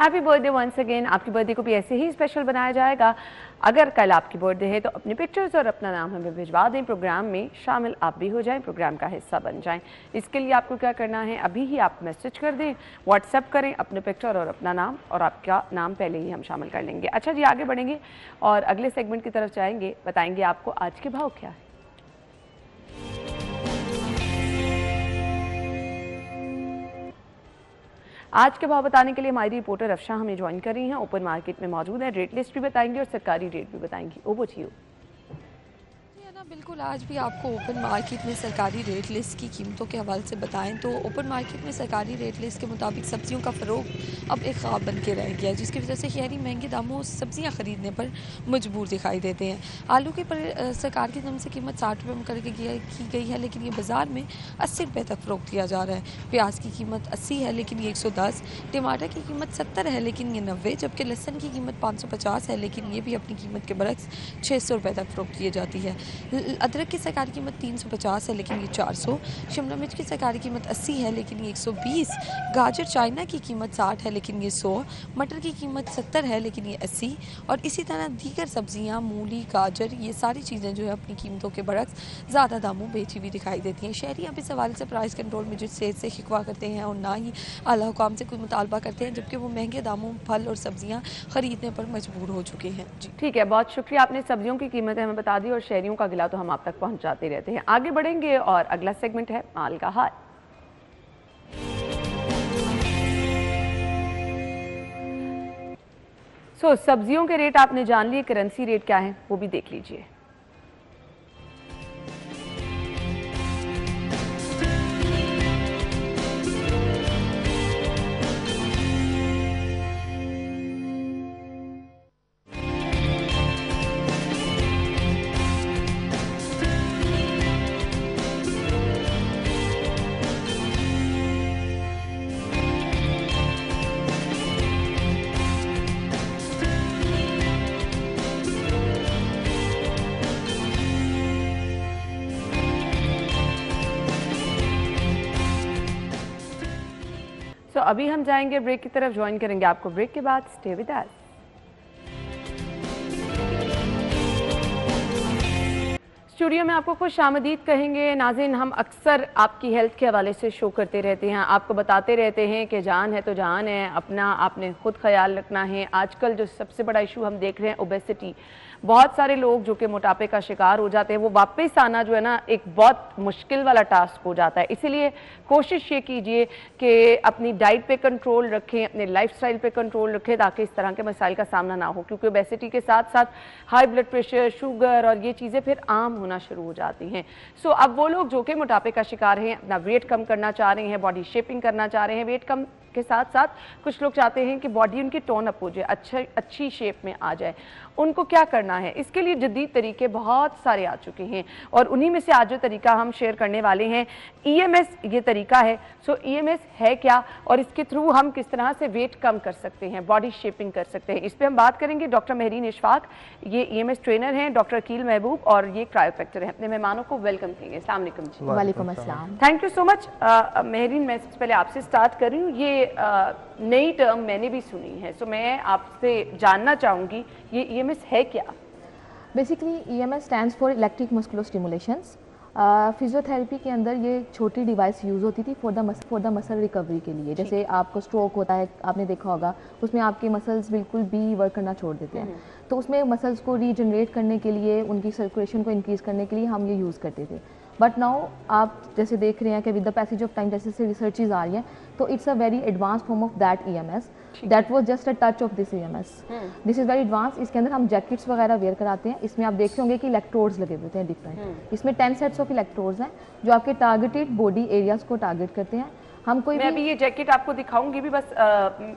Happy birthday once again. आपकी बर्थडे को भी ऐसे ही स्पेशल बनाया जाएगा। अगर कल आपकी बर्थडे है तो अपने पिक्चर्स और अपना नाम हमें भिजवा दें, प्रोग्राम में शामिल आप भी हो जाएं, प्रोग्राम का हिस्सा बन जाएं। इसके लिए आपको क्या करना है, अभी ही आप मैसेज कर दें, व्हाट्सएप करें अपने पिक्चर और अपना नाम, और आपका नाम पहले ही हम शामिल कर लेंगे। अच्छा जी, आगे बढ़ेंगे और अगले सेगमेंट की तरफ जाएंगे। बताएंगे आपको आज के भाव क्या है। आज के भाव बताने के लिए हमारी रिपोर्टर अफशा हमें ज्वाइन कर रही हैं, ओपन मार्केट में मौजूद है। रेट लिस्ट भी बताएंगे और सरकारी रेट भी बताएंगी। Over to you. बिल्कुल, आज भी आपको ओपन मार्केट में सरकारी रेट लिस्ट की कीमतों के हवाले से बताएं तो ओपन मार्केट में सरकारी रेट लिस्ट के मुताबिक सब्जियों का फ़रोग अब एक ख्वाब बन के रह गया, जिसकी वजह से शहरी महंगे दामों सब्जियां ख़रीदने पर मजबूर दिखाई देते हैं। आलू के पर सरकार की तरफ से कीमत 60 रुपये मुकर की गई है, लेकिन ये बाज़ार में 80 रुपये तक फ़रोख्त किया जा रहा है। प्याज की कीमत 80 है, लेकिन ये 110। टमाटर की कीमत 70 है, लेकिन ये 90। जबकि लहसुन की कीमत 550 है, लेकिन ये भी अपनी कीमत के बरक्स 600 रुपये तक फ़रोख्त की जाती है। अदरक की सरकारी कीमत 350 है, लेकिन ये 400। शिमला मिर्च की सरकारी कीमत 80 है, लेकिन ये 120। गाजर चाइना की कीमत 60 है, लेकिन ये 100। मटर की कीमत 70 है, लेकिन ये 80। और इसी तरह दीगर सब्जियां, मूली, गाजर, ये सारी चीज़ें जो है अपनी कीमतों के बरक्स ज़्यादा दामों बेची हुई दिखाई देती हैं। शहरी अब इस हवाले से प्राइस कंट्रोल मजिस्ट्रेट से शिकवा करते हैं और ना ही आला हुकाम से कोई मुतालबा करते हैं, जबकि वो महंगे दामों फल और सब्जियाँ ख़रीदने पर मजबूर हो चुके हैं। जी ठीक है, बहुत शुक्रिया। आपने सब्जियों की कीमतें हमें बता दी और शहरियों का गिला तो हम आप तक पहुंचाते रहते हैं। आगे बढ़ेंगे और अगला सेगमेंट है माल का हाल। सब्जियों के रेट आपने जान लिए, करेंसी रेट क्या है वो भी देख लीजिए। अभी हम जाएंगे ब्रेक की तरफ, ज्वाइन करेंगे आपको ब्रेक के बाद। Stay with us. स्टूडियो में आपको खुश आमदीद कहेंगे। नाज़रीन, हम अक्सर आपकी हेल्थ के हवाले से शो करते रहते हैं, आपको बताते रहते हैं कि जान है तो जान है, अपना आपने खुद ख्याल रखना है। आजकल जो सबसे बड़ा इशू हम देख रहे हैं ओबेसिटी, बहुत सारे लोग जो कि मोटापे का शिकार हो जाते हैं, वो वापस आना जो है ना एक बहुत मुश्किल वाला टास्क हो जाता है। इसीलिए कोशिश ये कीजिए कि अपनी डाइट पे कंट्रोल रखें, अपने लाइफस्टाइल पे कंट्रोल रखें, ताकि इस तरह के मसाइल का सामना ना हो, क्योंकि ओबेसिटी के साथ साथ हाई ब्लड प्रेशर, शुगर और ये चीज़ें फिर आम होना शुरू हो जाती हैं। अब वो लोग जो कि मोटापे का शिकार हैं, अपना वेट कम करना चाह रहे हैं, बॉडी शेपिंग करना चाह रहे हैं, वेट कम के साथ साथ कुछ लोग चाहते हैं कि बॉडी उनकी टोन अप हो जाए, अच्छी शेप में आ जाए, उनको क्या करना है? इसके लिए जदीद तरीके बहुत सारे आ चुके हैं और उन्हीं में से आज जो तरीका हम शेयर करने वाले हैं, EMS ये तरीका है। EMS है क्या और इसके थ्रू हम किस तरह से वेट कम कर सकते हैं, बॉडी शेपिंग कर सकते हैं, इस पर हम बात करेंगे। डॉक्टर महरीन इशफाक ये EMS ट्रेनर हैं, डॉक्टर अकील महबूब और ये क्रायोफैक्टर हैं। अपने मेहमानों को वेलकम करेंगे। अस्सलाम वालेकुम जी। वालेकुम अस्सलाम। Thank you so much. Mehreen, मैं सबसे पहले आपसे स्टार्ट कर रही हूँ। ये नई टर्म मैंने भी सुनी है, मैं आपसे जानना चाहूँगी ये EMS है क्या? Basically EMS stands for electric muscular stimulations. Physiotherapy के अंदर ये छोटी डिवाइस यूज़ होती थी फॉर द मसल रिकवरी के लिए। जैसे आपको स्ट्रोक होता है, आपने देखा होगा, उसमें आपके मसल्स बिल्कुल भी वर्क करना छोड़ देते हैं, तो उसमें मसल्स को रीजनरेट करने के लिए, उनकी सर्कुलेशन को इंक्रीज़ करने के लिए हम ये यूज़ करते थे। बट नाउ आप जैसे देख रहे हैं कि with the passage of time जैसे से रिसर्चेज आ रही हैं, तो it's a very advance form of that EMS। That was just a touch of this EMS। This is very advance. इसके अंदर हम जैकेट्स वगैरह वेयर कराते हैं। इसमें आप देख होंगे कि इलेक्ट्रोड्स लगे होते हैं डिफरेंट। इसमें 10 सेट्स ऑफ इलेक्ट्रोड्स हैं जो आपके टारगेटेड बॉडी एरियाज को टारगेट करते हैं। हम कोई मैं अभी ये जैकेट आपको दिखाऊंगी भी, बस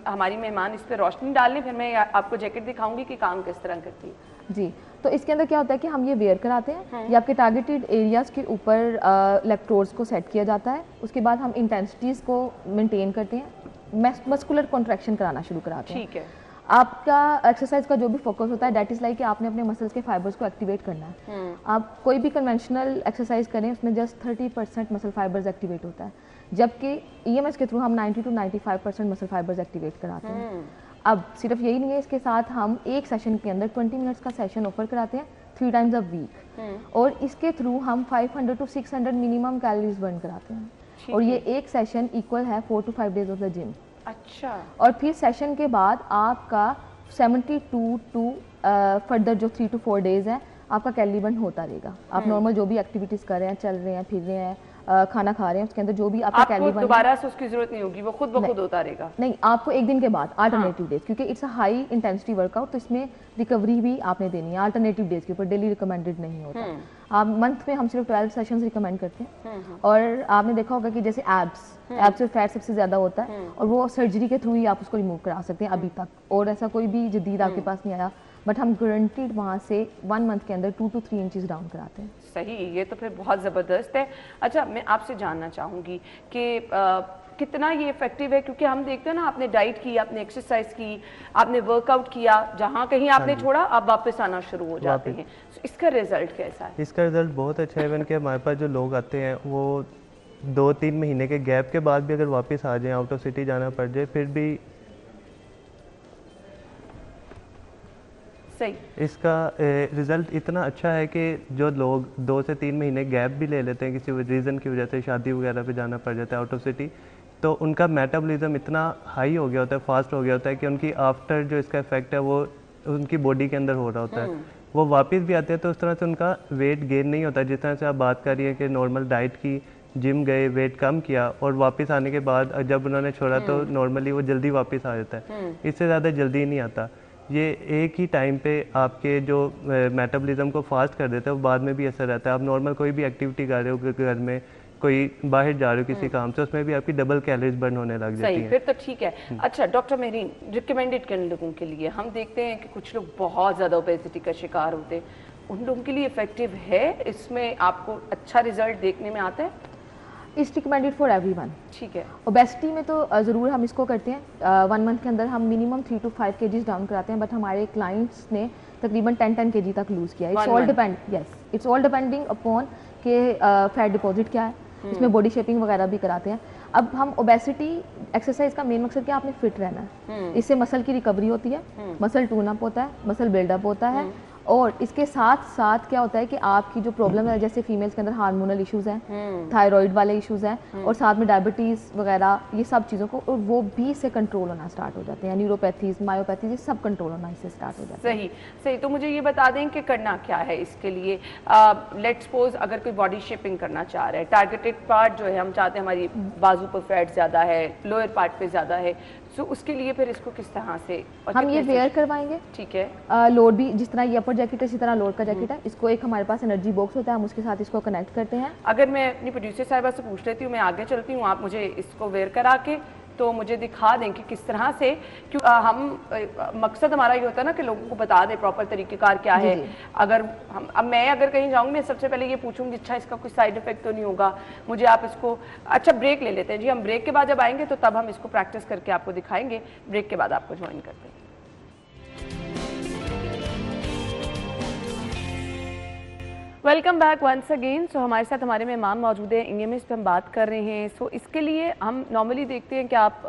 हमारी मेहमान इस पर रोशनी डाल लें, फिर मैं आपको जैकेट दिखाऊंगी कि काम किस तरह करती है जी। तो इसके अंदर क्या होता है कि हम ये वेयर कराते हैं, ये आपके टारगेटेड एरियाज के ऊपर इलेक्ट्रोड्स को सेट किया जाता है। उसके बाद हम इंटेंसिटीज़ को मेंटेन करते हैं, मस्कुलर कॉन्ट्रैक्शन कराना शुरू कराते हैं। ठीक है। आपका एक्सरसाइज का जो भी फोकस होता है दैट इज़ लाइक कि आपने अपने मसल्स के फाइबर्स को एक्टिवेट करना है। आप कोई भी कन्वेंशनल एक्सरसाइज करें, उसमें जस्ट 30% मसल फाइबर्स एक्टिवेट होता है, जबकि EMS के थ्रू हम 90 to 95% मसल फाइबर्स एक्टिवेट कराते हैं। अब सिर्फ यही नहीं है, इसके साथ हम एक सेशन के अंदर 20 मिनट्स का सेशन ऑफर कराते हैं 3 टाइम्स अ वीक, और इसके थ्रू हम 500 to 600 मिनिमम कैलोरीज बर्न कराते हैं, और ये एक सेशन इक्वल है 4 to 5 days of the gym. अच्छा। और फिर सेशन के बाद आपका 72 टू फर्दर जो 3 to 4 डेज है आपका कैलोरी बर्न होता रहेगा। आप नॉर्मल जो भी एक्टिविटीज़ कर रहे हैं, चल रहे हैं, फिर रहे हैं, खाना खा रहे हैं, उसके अंदर जो भी आपका कैलोरी बर्न, दोबारा से उसकी जरूरत नहीं होगी, वो खुद ब खुद होता रहेगा। नहीं, आपको एक दिन के बाद अल्टरनेटिव डेज, क्योंकि it's a high intensity workout, तो इसमें रिकवरी भी आपने देनी है अल्टरनेटिव डेज के ऊपर, डेली रिकमेंडेड नहीं होता। आप मंथ में हम सिर्फ 12 सेशंस रिकमेंड करते हैं, और आपने देखा होगा कि जैसे एब्स में फैट सबसे ज़्यादा होता है, और वो सर्जरी के थ्रू ही आप उसको रिमूव करा सकते हैं अभी तक, और ऐसा कोई भी जदीद आपके पास नहीं आया, बट हम गारंटीड वहाँ से 1 मंथ के अंदर 2 to 3 इंचेस डाउन कराते हैं। सही, ये तो फिर बहुत ज़बरदस्त है। अच्छा, मैं आपसे जानना चाहूँगी कि कितना ये इफेक्टिव है, क्योंकि हम देखते हैं ना, आपने डाइट की, आपने एक्सरसाइज की, आपने वर्कआउट किया, जहाँ कहीं आपने छोड़ा आप वापस आना शुरू हो जाते हैं, इसका रिजल्ट कैसा है? इसका रिजल्ट बहुत अच्छा है। इवन कि हमारे पास जो लोग आते हैं वो 2-3 महीने के गैप के बाद भी अगर वापस आ जाएं, आउट ऑफ सिटी जाना पड़ जाए, फिर भी सही, इसका रिज़ल्ट इतना अच्छा है कि जो लोग 2 से 3 महीने गैप भी ले लेते हैं किसी रीज़न की वजह से, शादी वगैरह पे जाना पड़ जाता है आउट ऑफ सिटी, तो उनका मेटाबॉलिज्म इतना हाई हो गया होता है, फास्ट हो गया होता है कि उनकी आफ्टर जो इसका इफेक्ट है वो उनकी बॉडी के अंदर हो रहा होता है, वो वापस भी आते हैं तो उस तरह से उनका वेट गेन नहीं होता। जिस तरह से आप बात कर रही है कि नॉर्मल डाइट की, जिम गए, वेट कम किया, और वापस आने के बाद जब उन्होंने छोड़ा तो नॉर्मली वो जल्दी वापस आ जाता है, इससे ज़्यादा जल्दी नहीं आता। ये एक ही टाइम पे आपके जो मेटाबॉलिज्म को फास्ट कर देता है, वो बाद में भी असर रहता है। आप नॉर्मल कोई भी एक्टिविटी कर रहे हो घर में, कोई बाहर जा रहे हो किसी काम से, उसमें भी आपकी डबल कैलोरीज बर्न होने लग जाती है। फिर तो ठीक है। अच्छा डॉक्टर मेहरीन, रिकमेंडेड करने लोगों के लिए हम देखते हैं कि कुछ लोग बहुत ज़्यादा ओबेसिटी का शिकार होते हैं, उन लोगों के लिए इफेक्टिव है, इसमें आपको अच्छा रिजल्ट देखने में आता है? It's recommended for everyone. ठीक है। ओबेसिटी में तो ज़रूर हम इसको करते हैं, 1 मंथ के अंदर हम मिनिमम 3 to 5 kgs डाउन कराते हैं, बट हमारे क्लाइंट्स ने तकरीबन 10 kg तक लूज़ किया है। इट्स ऑल डिपेंडिंग अपॉन कि फैट डिपॉजिट क्या है, इसमें बॉडी शेपिंग वगैरह भी कराते हैं। अब हम ओबेसिटी एक्सरसाइज का मेन मकसद क्या, आपने फिट रहना है, इससे मसल की रिकवरी होती है, मसल टून अप होता है, मसल बिल्डअप होता है, और इसके साथ साथ क्या होता है कि आपकी जो प्रॉब्लम है, जैसे फीमेल्स के अंदर हार्मोनल इश्यूज हैं, थायराइड वाले इश्यूज हैं, और साथ में डायबिटीज़ वगैरह, ये सब चीज़ों को, और वो भी इससे कंट्रोल होना स्टार्ट हो जाते हैं, न्यूरोपैथीज, मायोपैथीज, ये सब कंट्रोल होना इससे स्टार्ट हो जाता है। सही सही। तो मुझे ये बता दें कि करना क्या है इसके लिए। लेट्स सपोज अगर कोई बॉडी शेपिंग करना चाह रहा है, टारगेटेड पार्ट जो है हम चाहते हैं हमारी बाजू पर फैट ज़्यादा है, लोअर पार्ट पे ज़्यादा है, सो उसके लिए फिर इसको किस तरह से हम ये वेयर करवाएंगे। ठीक है। लोड भी जिस तरह ये अपर जैकेट है, इसी तरह लोड का जैकेट है, इसको एक हमारे पास एनर्जी बॉक्स होता है, हम उसके साथ इसको कनेक्ट करते हैं। अगर मैं अपनी प्रोड्यूसर साहिबा से पूछ लेती हूँ, मैं आगे चलती हूँ, आप मुझे इसको वेयर करा के तो मुझे दिखा दें कि किस तरह से, क्यों हम मकसद हमारा ये होता है ना कि लोगों को बता दें प्रॉपर तरीक़ेकार क्या है। अगर हम, अब मैं अगर कहीं जाऊँगी, मैं सबसे पहले ये पूछूंगी, अच्छा इसका कोई साइड इफेक्ट तो नहीं होगा, मुझे आप इसको, अच्छा ब्रेक ले लेते हैं जी, हम ब्रेक के बाद जब आएंगे तो तब हम इसको प्रैक्टिस करके आपको दिखाएंगे, ब्रेक के बाद आपको ज्वाइन करते हैं। Welcome back once again. So हमारे साथ हमारे मेहमान मौजूद हैं, ईएमएस पे हम बात कर रहे हैं। सो इसके लिए हम नॉर्मली देखते हैं कि आप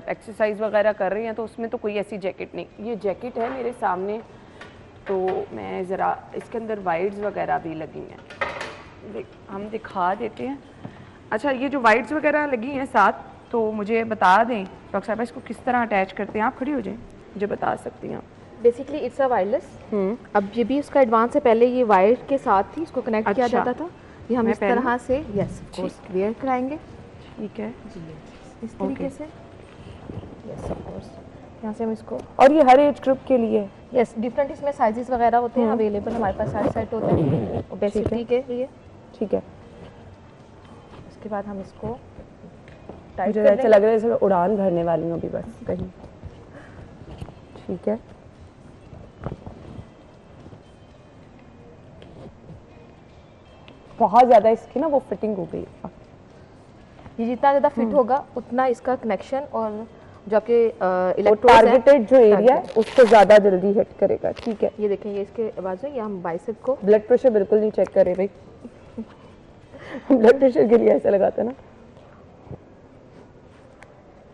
एक्सरसाइज वगैरह कर रहे हैं, तो उसमें तो कोई ऐसी जैकेट नहीं, ये जैकेट है मेरे सामने, तो मैं ज़रा इसके अंदर वाइड्स वगैरह भी लगी हैं, हम दिखा देते हैं। अच्छा, ये जो वाइड्स वगैरह लगी हैं साथ, तो मुझे बता दें डॉक्टर साहब इसको किस तरह अटैच करते हैं, आप खड़ी हो जाएं, मुझे बता सकती हैं आप। Basically it's a wireless. अब ये भी उसका एडवांस है, पहले ये वायर के साथ ही इसको कनेक्ट किया जाता था, ये हम इस तरह से यस ऑफ कोर्स वेयर कराएंगे। ठीक है जी, इस तरीके से यस ऑफ कोर्स, यहाँ से हम इसको, और ये हर एज ग्रुप के लिए यस डिफरेंट इसमें साइजेस वगैरह होते हैं अवेलेबल, हमारे पास सारे सेट होते हैं ओबेसिटी के लिए। ठीक है। उसके बाद हम इसको टाइट मुझे ऐसा लग रहा है जैसे उड़ान भरने वाली हूँ अभी बस कहीं। ठीक है। बहुत ज़्यादा इसकी ना वो फिटिंग हो गई, ये जितना ज़्यादा फिट होगा उतना इसका कनेक्शन और जो आपके टारगेटेड जो एरिया है उसको ज़्यादा जल्दी हिट करेगा। ठीक है। ये देखें, ये इसके बाजू, ये हम बाइसेप को, ब्लड प्रेशर बिल्कुल नहीं चेक करे भाई ब्लड प्रेशर के लिए ऐसा लगाता है ना।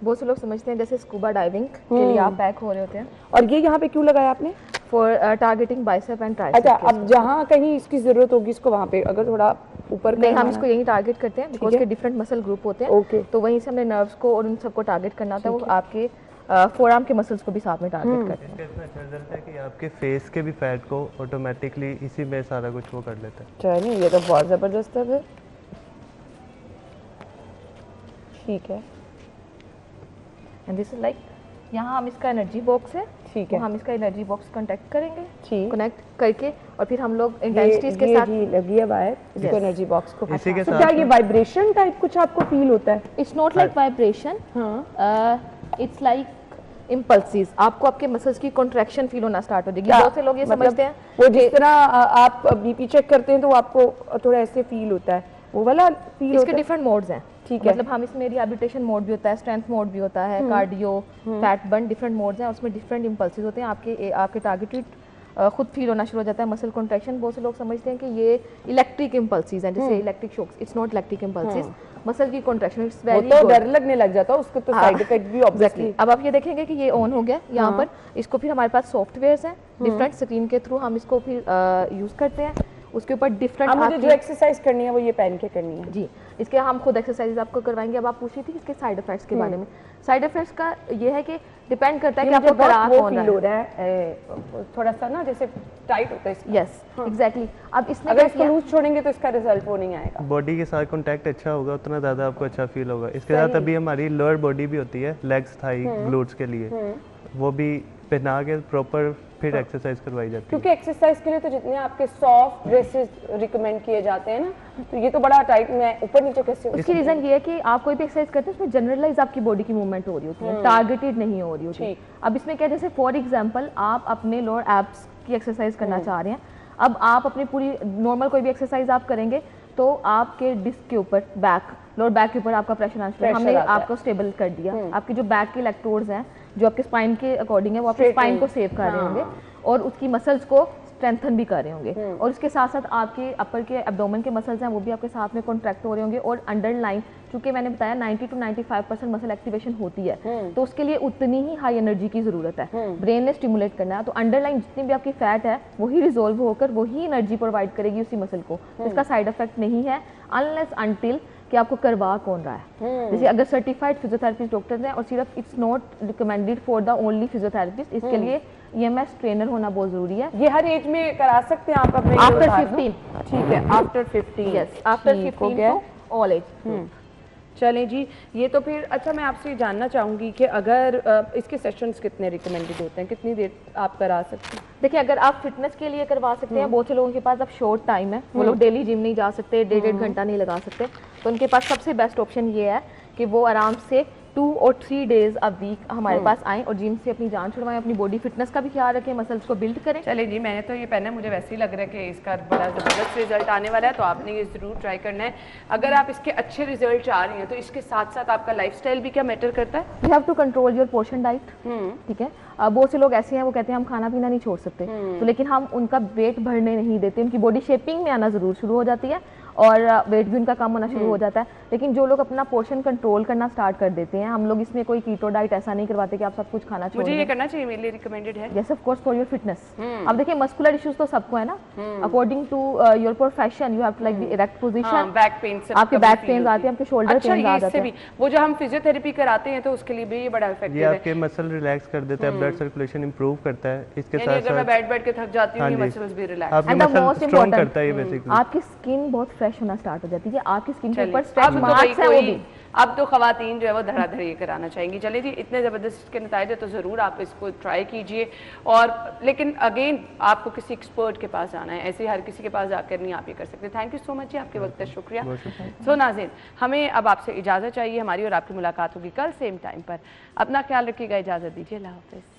बहुत से लोग समझते हैं जैसे स्कूबा डाइविंग के लिए आप पैक हो रहे होते हैं। और ये यहाँ पे क्यों लगाया आपने? For targeting bicep and tricep. अच्छा, अब जहाँ कहीं इसकी जरूरत होगी इसको वहाँ पे अगर थोड़ा ऊपर नहीं, हम इसको यही टारगेट करते हैं बिकॉज के डिफरेंट मसल ग्रुप होते हैं। ओके। तो वहीं से हमने नर्व्स को और उन सबको टारगेट करना होता है। वो आपके फोरआर्म के मसल्स को भी साथ में टारगेट करते हैं। इसका इतना अच्छा रिजल्ट है कि आपके फेस के भी फैट को ऑटोमेटिकली इसी में सारा कुछ वो कर लेता है। चलिए, ये तो बहुत ज़बरदस्त है फिर। ठीक है। एंड दिस इज लाइक, यहाँ हम इसका एनर्जी बॉक्स है, ठीक है। हम इसका एनर्जी बॉक्स कनेक्ट करेंगे, ठीक। कनेक्ट करके और फिर हम लोग इंटेंसिटीज के साथ लगी है वायर इसको एनर्जी बॉक्स को। इसी के तो साथ क्या ये वाइब्रेशन टाइप कुछ आपको फील होता है? It's not like vibration, it's like impulses. आपको आपके मसल्स की कॉन्ट्रैक्शन फील होना स्टार्ट हो जाएगी। बहुत से लोग ये समझते हैं वो जिस तरह आप बीपी चेक करते हैं तो आपको थोड़ा ऐसे फील होता है, वो वाला फील इसके डिफरेंट मोड्स हैं। ठीक है। मतलब हम इसमें रिहैबिलिटेशन मोड भी होता है, स्ट्रेंथ मोड भी होता है, cardio, fat burn, different modes हैं। उसमें डिफरेंट इम्पल्सेस होते हैं। आपके टारगेटेड खुद फील होना शुरू हो जाता है मसल कॉन्ट्रैक्शन। बहुत से लोग समझते हैं कि ये इलेक्ट्रिक इम्पल्सेस हैं, जैसे electric shocks. It's not electric impulses, muscle की कॉन्ट्रैक्शन। इट्स वेरी तो डर लगने लग जाता है उसको, तो साइड इफेक्ट भी ऑब्वियसली। अब आप ये देखेंगे कि ये ऑन हो गया यहाँ पर। इसको फिर हमारे पास सॉफ्टवेयर्स हैं डिफरेंट, स्क्रीन के थ्रू हम इसको फिर यूज़ करते हैं। उसके ऊपर डिफरेंट मुझे जो एक्सरसाइज करनी है वो ये पहन के करनी है जी। इसके हम खुद एक्सरसाइज आपको करवाएंगे। अब आप पूछ रही थी इसके साइड इफेक्ट्स के बारे में। साइड इफेक्ट्स का ये है कि डिपेंड करता है कि आपको करा कौन रहा है। थोड़ा सा ना जैसे टाइट होता है। Yes, exactly. अब इसमें अगर इसको लूज छोड़ेंगे तो इसका रिजल्ट वो नहीं आएगा। बॉडी के साथ कांटेक्ट अच्छा होगा उतना ज़्यादा आपको अच्छा फील होगा। इसके साथ अभी हमारी लोअर बॉडी भी होती है, लेग्स, थाई, ग्लूट्स के लिए, वो भी पहना के प्रॉपर फिर एक्सरसाइज करवाई जाती है। क्योंकि एक्सरसाइज के लिए तो जितने आपके सॉफ्ट ड्रेसेस रिकमेंड किए जाते हैं ना, तो ये तो बड़ा टाइट में ऊपर नीचे कैसे। उसकी रीजन ये है कि आप कोई भी एक्सरसाइज करते हैं उसमें जनरलाइज आपकी बॉडी की मूवमेंट हो रही होती है, टारगेटेड नहीं हो रही होती। अब इसमें क्या, जैसे फॉर एग्जांपल आप अपने लोअर एब्स की एक्सरसाइज करना चाह रहे हैं। अब आप अपनी पूरी नॉर्मल कोई भी एक्सरसाइज आप करेंगे तो आपके डिस्क के ऊपर, लोअर बैक के ऊपर आपका प्रेशर आना शुरू है। हमने आपको स्टेबल कर दिया। आपकी जो बैक के इलेक्ट्रोड्स हैं जो आपके स्पाइन के अकॉर्डिंग है, वो आपके स्पाइन को सेव कर रहे होंगे और उसकी मसल्स को स्ट्रेंथन भी कर रहे होंगे। और उसके साथ साथ आपके अपर के एब्डोमेन के मसल्स हैं वो भी आपके साथ में कॉन्ट्रैक्ट हो रहे होंगे। और अंडरलाइन, चूंकि मैंने बताया 90 to 95% मसल एक्टिवेशन होती है, तो उसके लिए उतनी ही हाई एनर्जी की जरूरत है। ब्रेन ने स्टिमुलेट करना है, तो अंडरलाइन जितनी भी आपकी फैट है वही रिजोल्व होकर वही एनर्जी प्रोवाइड करेगी उसी मसल को। तो इसका साइड इफेक्ट नहीं है अनलेस अनटिल कि आपको करवा कौन रहा है। जैसे अगर सर्टिफाइड फिजियोथेरेपिस्ट डॉक्टर्स हैं और सिर्फ it's not recommended for the only physiotherapist, इसके लिए EMS ट्रेनर होना बहुत जरूरी है। ये हर एज में करा सकते हैं आप अपने आफ्टर 15। ठीक है, after 15। Yes, after 15 all age. चलें जी, ये तो फिर अच्छा मैं आपसे जानना चाहूँगी कि अगर इसके सेशंस कितने रिकमेंडेड होते हैं, कितनी देर आप करा सकते हैं? देखिए, अगर आप फिटनेस के लिए करवा सकते हैं, बहुत से लोगों के पास अब शॉर्ट टाइम है, वो लोग डेली जिम नहीं जा सकते, 1.5 घंटा नहीं लगा सकते, तो उनके पास सबसे बेस्ट ऑप्शन ये है कि वो आराम से 2 और 3 डेज अ वीक हमारे पास आएँ और जिम से अपनी जान छुड़वाएं, अपनी बॉडी फिटनेस का भी ख्याल रखें, मसल्स को बिल्ड करें। चले जी, मैंने तो ये पहना है, मुझे वैसे ही लग रहा है कि इसका बड़ा ज़बरदस्त रिजल्ट आने वाला है, तो आपने ये ज़रूर ट्राई करना है। अगर आप इसके अच्छे रिजल्ट चाह रही हैं तो इसके साथ साथ आपका लाइफस्टाइल भी क्या मैटर करता है? You have to control your portion diet. ठीक है, बहुत से लोग ऐसे हैं वो कहते हैं हम खाना पीना नहीं छोड़ सकते, तो लेकिन हम उनका वेट बढ़ने नहीं देते, उनकी बॉडी शेपिंग में आना ज़रूर शुरू हो जाती है और वेट भी उनका कम होना शुरू हो जाता है। लेकिन जो लोग अपना पोर्शन कंट्रोल करना स्टार्ट कर देते हैं, हम लोग इसमें कोई कीटो डाइट ऐसा नहीं करवाते कि आप सब कुछ खाना छोड़ मुझे ये करना चाहिए, मेरे लिए रिकमेंडेड है। Yes, of course, for your fitness. अब देखिए, मस्कुलर इश्यूज तो सबको है ना, according to your profession you have to like the erect position. Back pain से आपके बैक पेन आते हैं, आपके शोल्डर पेन आ जाते हैं। वो जो हम फिजियोथेरेपी कराते हैं तो उसके लिए भी ये बड़ा इफेक्टिव ये है। आपके मसल रिलैक्स कर देता है, ब्लड सर्कुलेशन इंप्रूव करता है। इसके साथ अगर मैं बैठ के थक जाती हूँ, ये मसल्स भी रिलैक्स। आपके मसल स्ट्रांग करता है ये बेसिकली। आपकी स्किन बहुत फ्रेश होना स्टार्ट हो जाती है, आपकी स्किन के ऊपर स्ट्रेच मार्क्स हैं वो भी। अब तो खवातीन जो है वो धड़ाधड़ ये कराना चाहेंगी। चलिए जी, इतने ज़बरदस्त इसके नतीजे है तो ज़रूर आप इसको ट्राई कीजिए। और लेकिन अगेन आपको किसी एक्सपर्ट के पास जाना है, ऐसे हर किसी के पास जाकर नहीं आप ये कर सकते। थैंक यू सो मच जी, आपके वक्त का शुक्रिया। सो नाज़रीन, हमें अब आपसे इजाज़त चाहिए, हमारी और आपकी मुलाकात होगी कल सेम टाइम पर। अपना ख्याल रखिएगा, इजाज़त दीजिए, अल्लाह हाफ़िज़।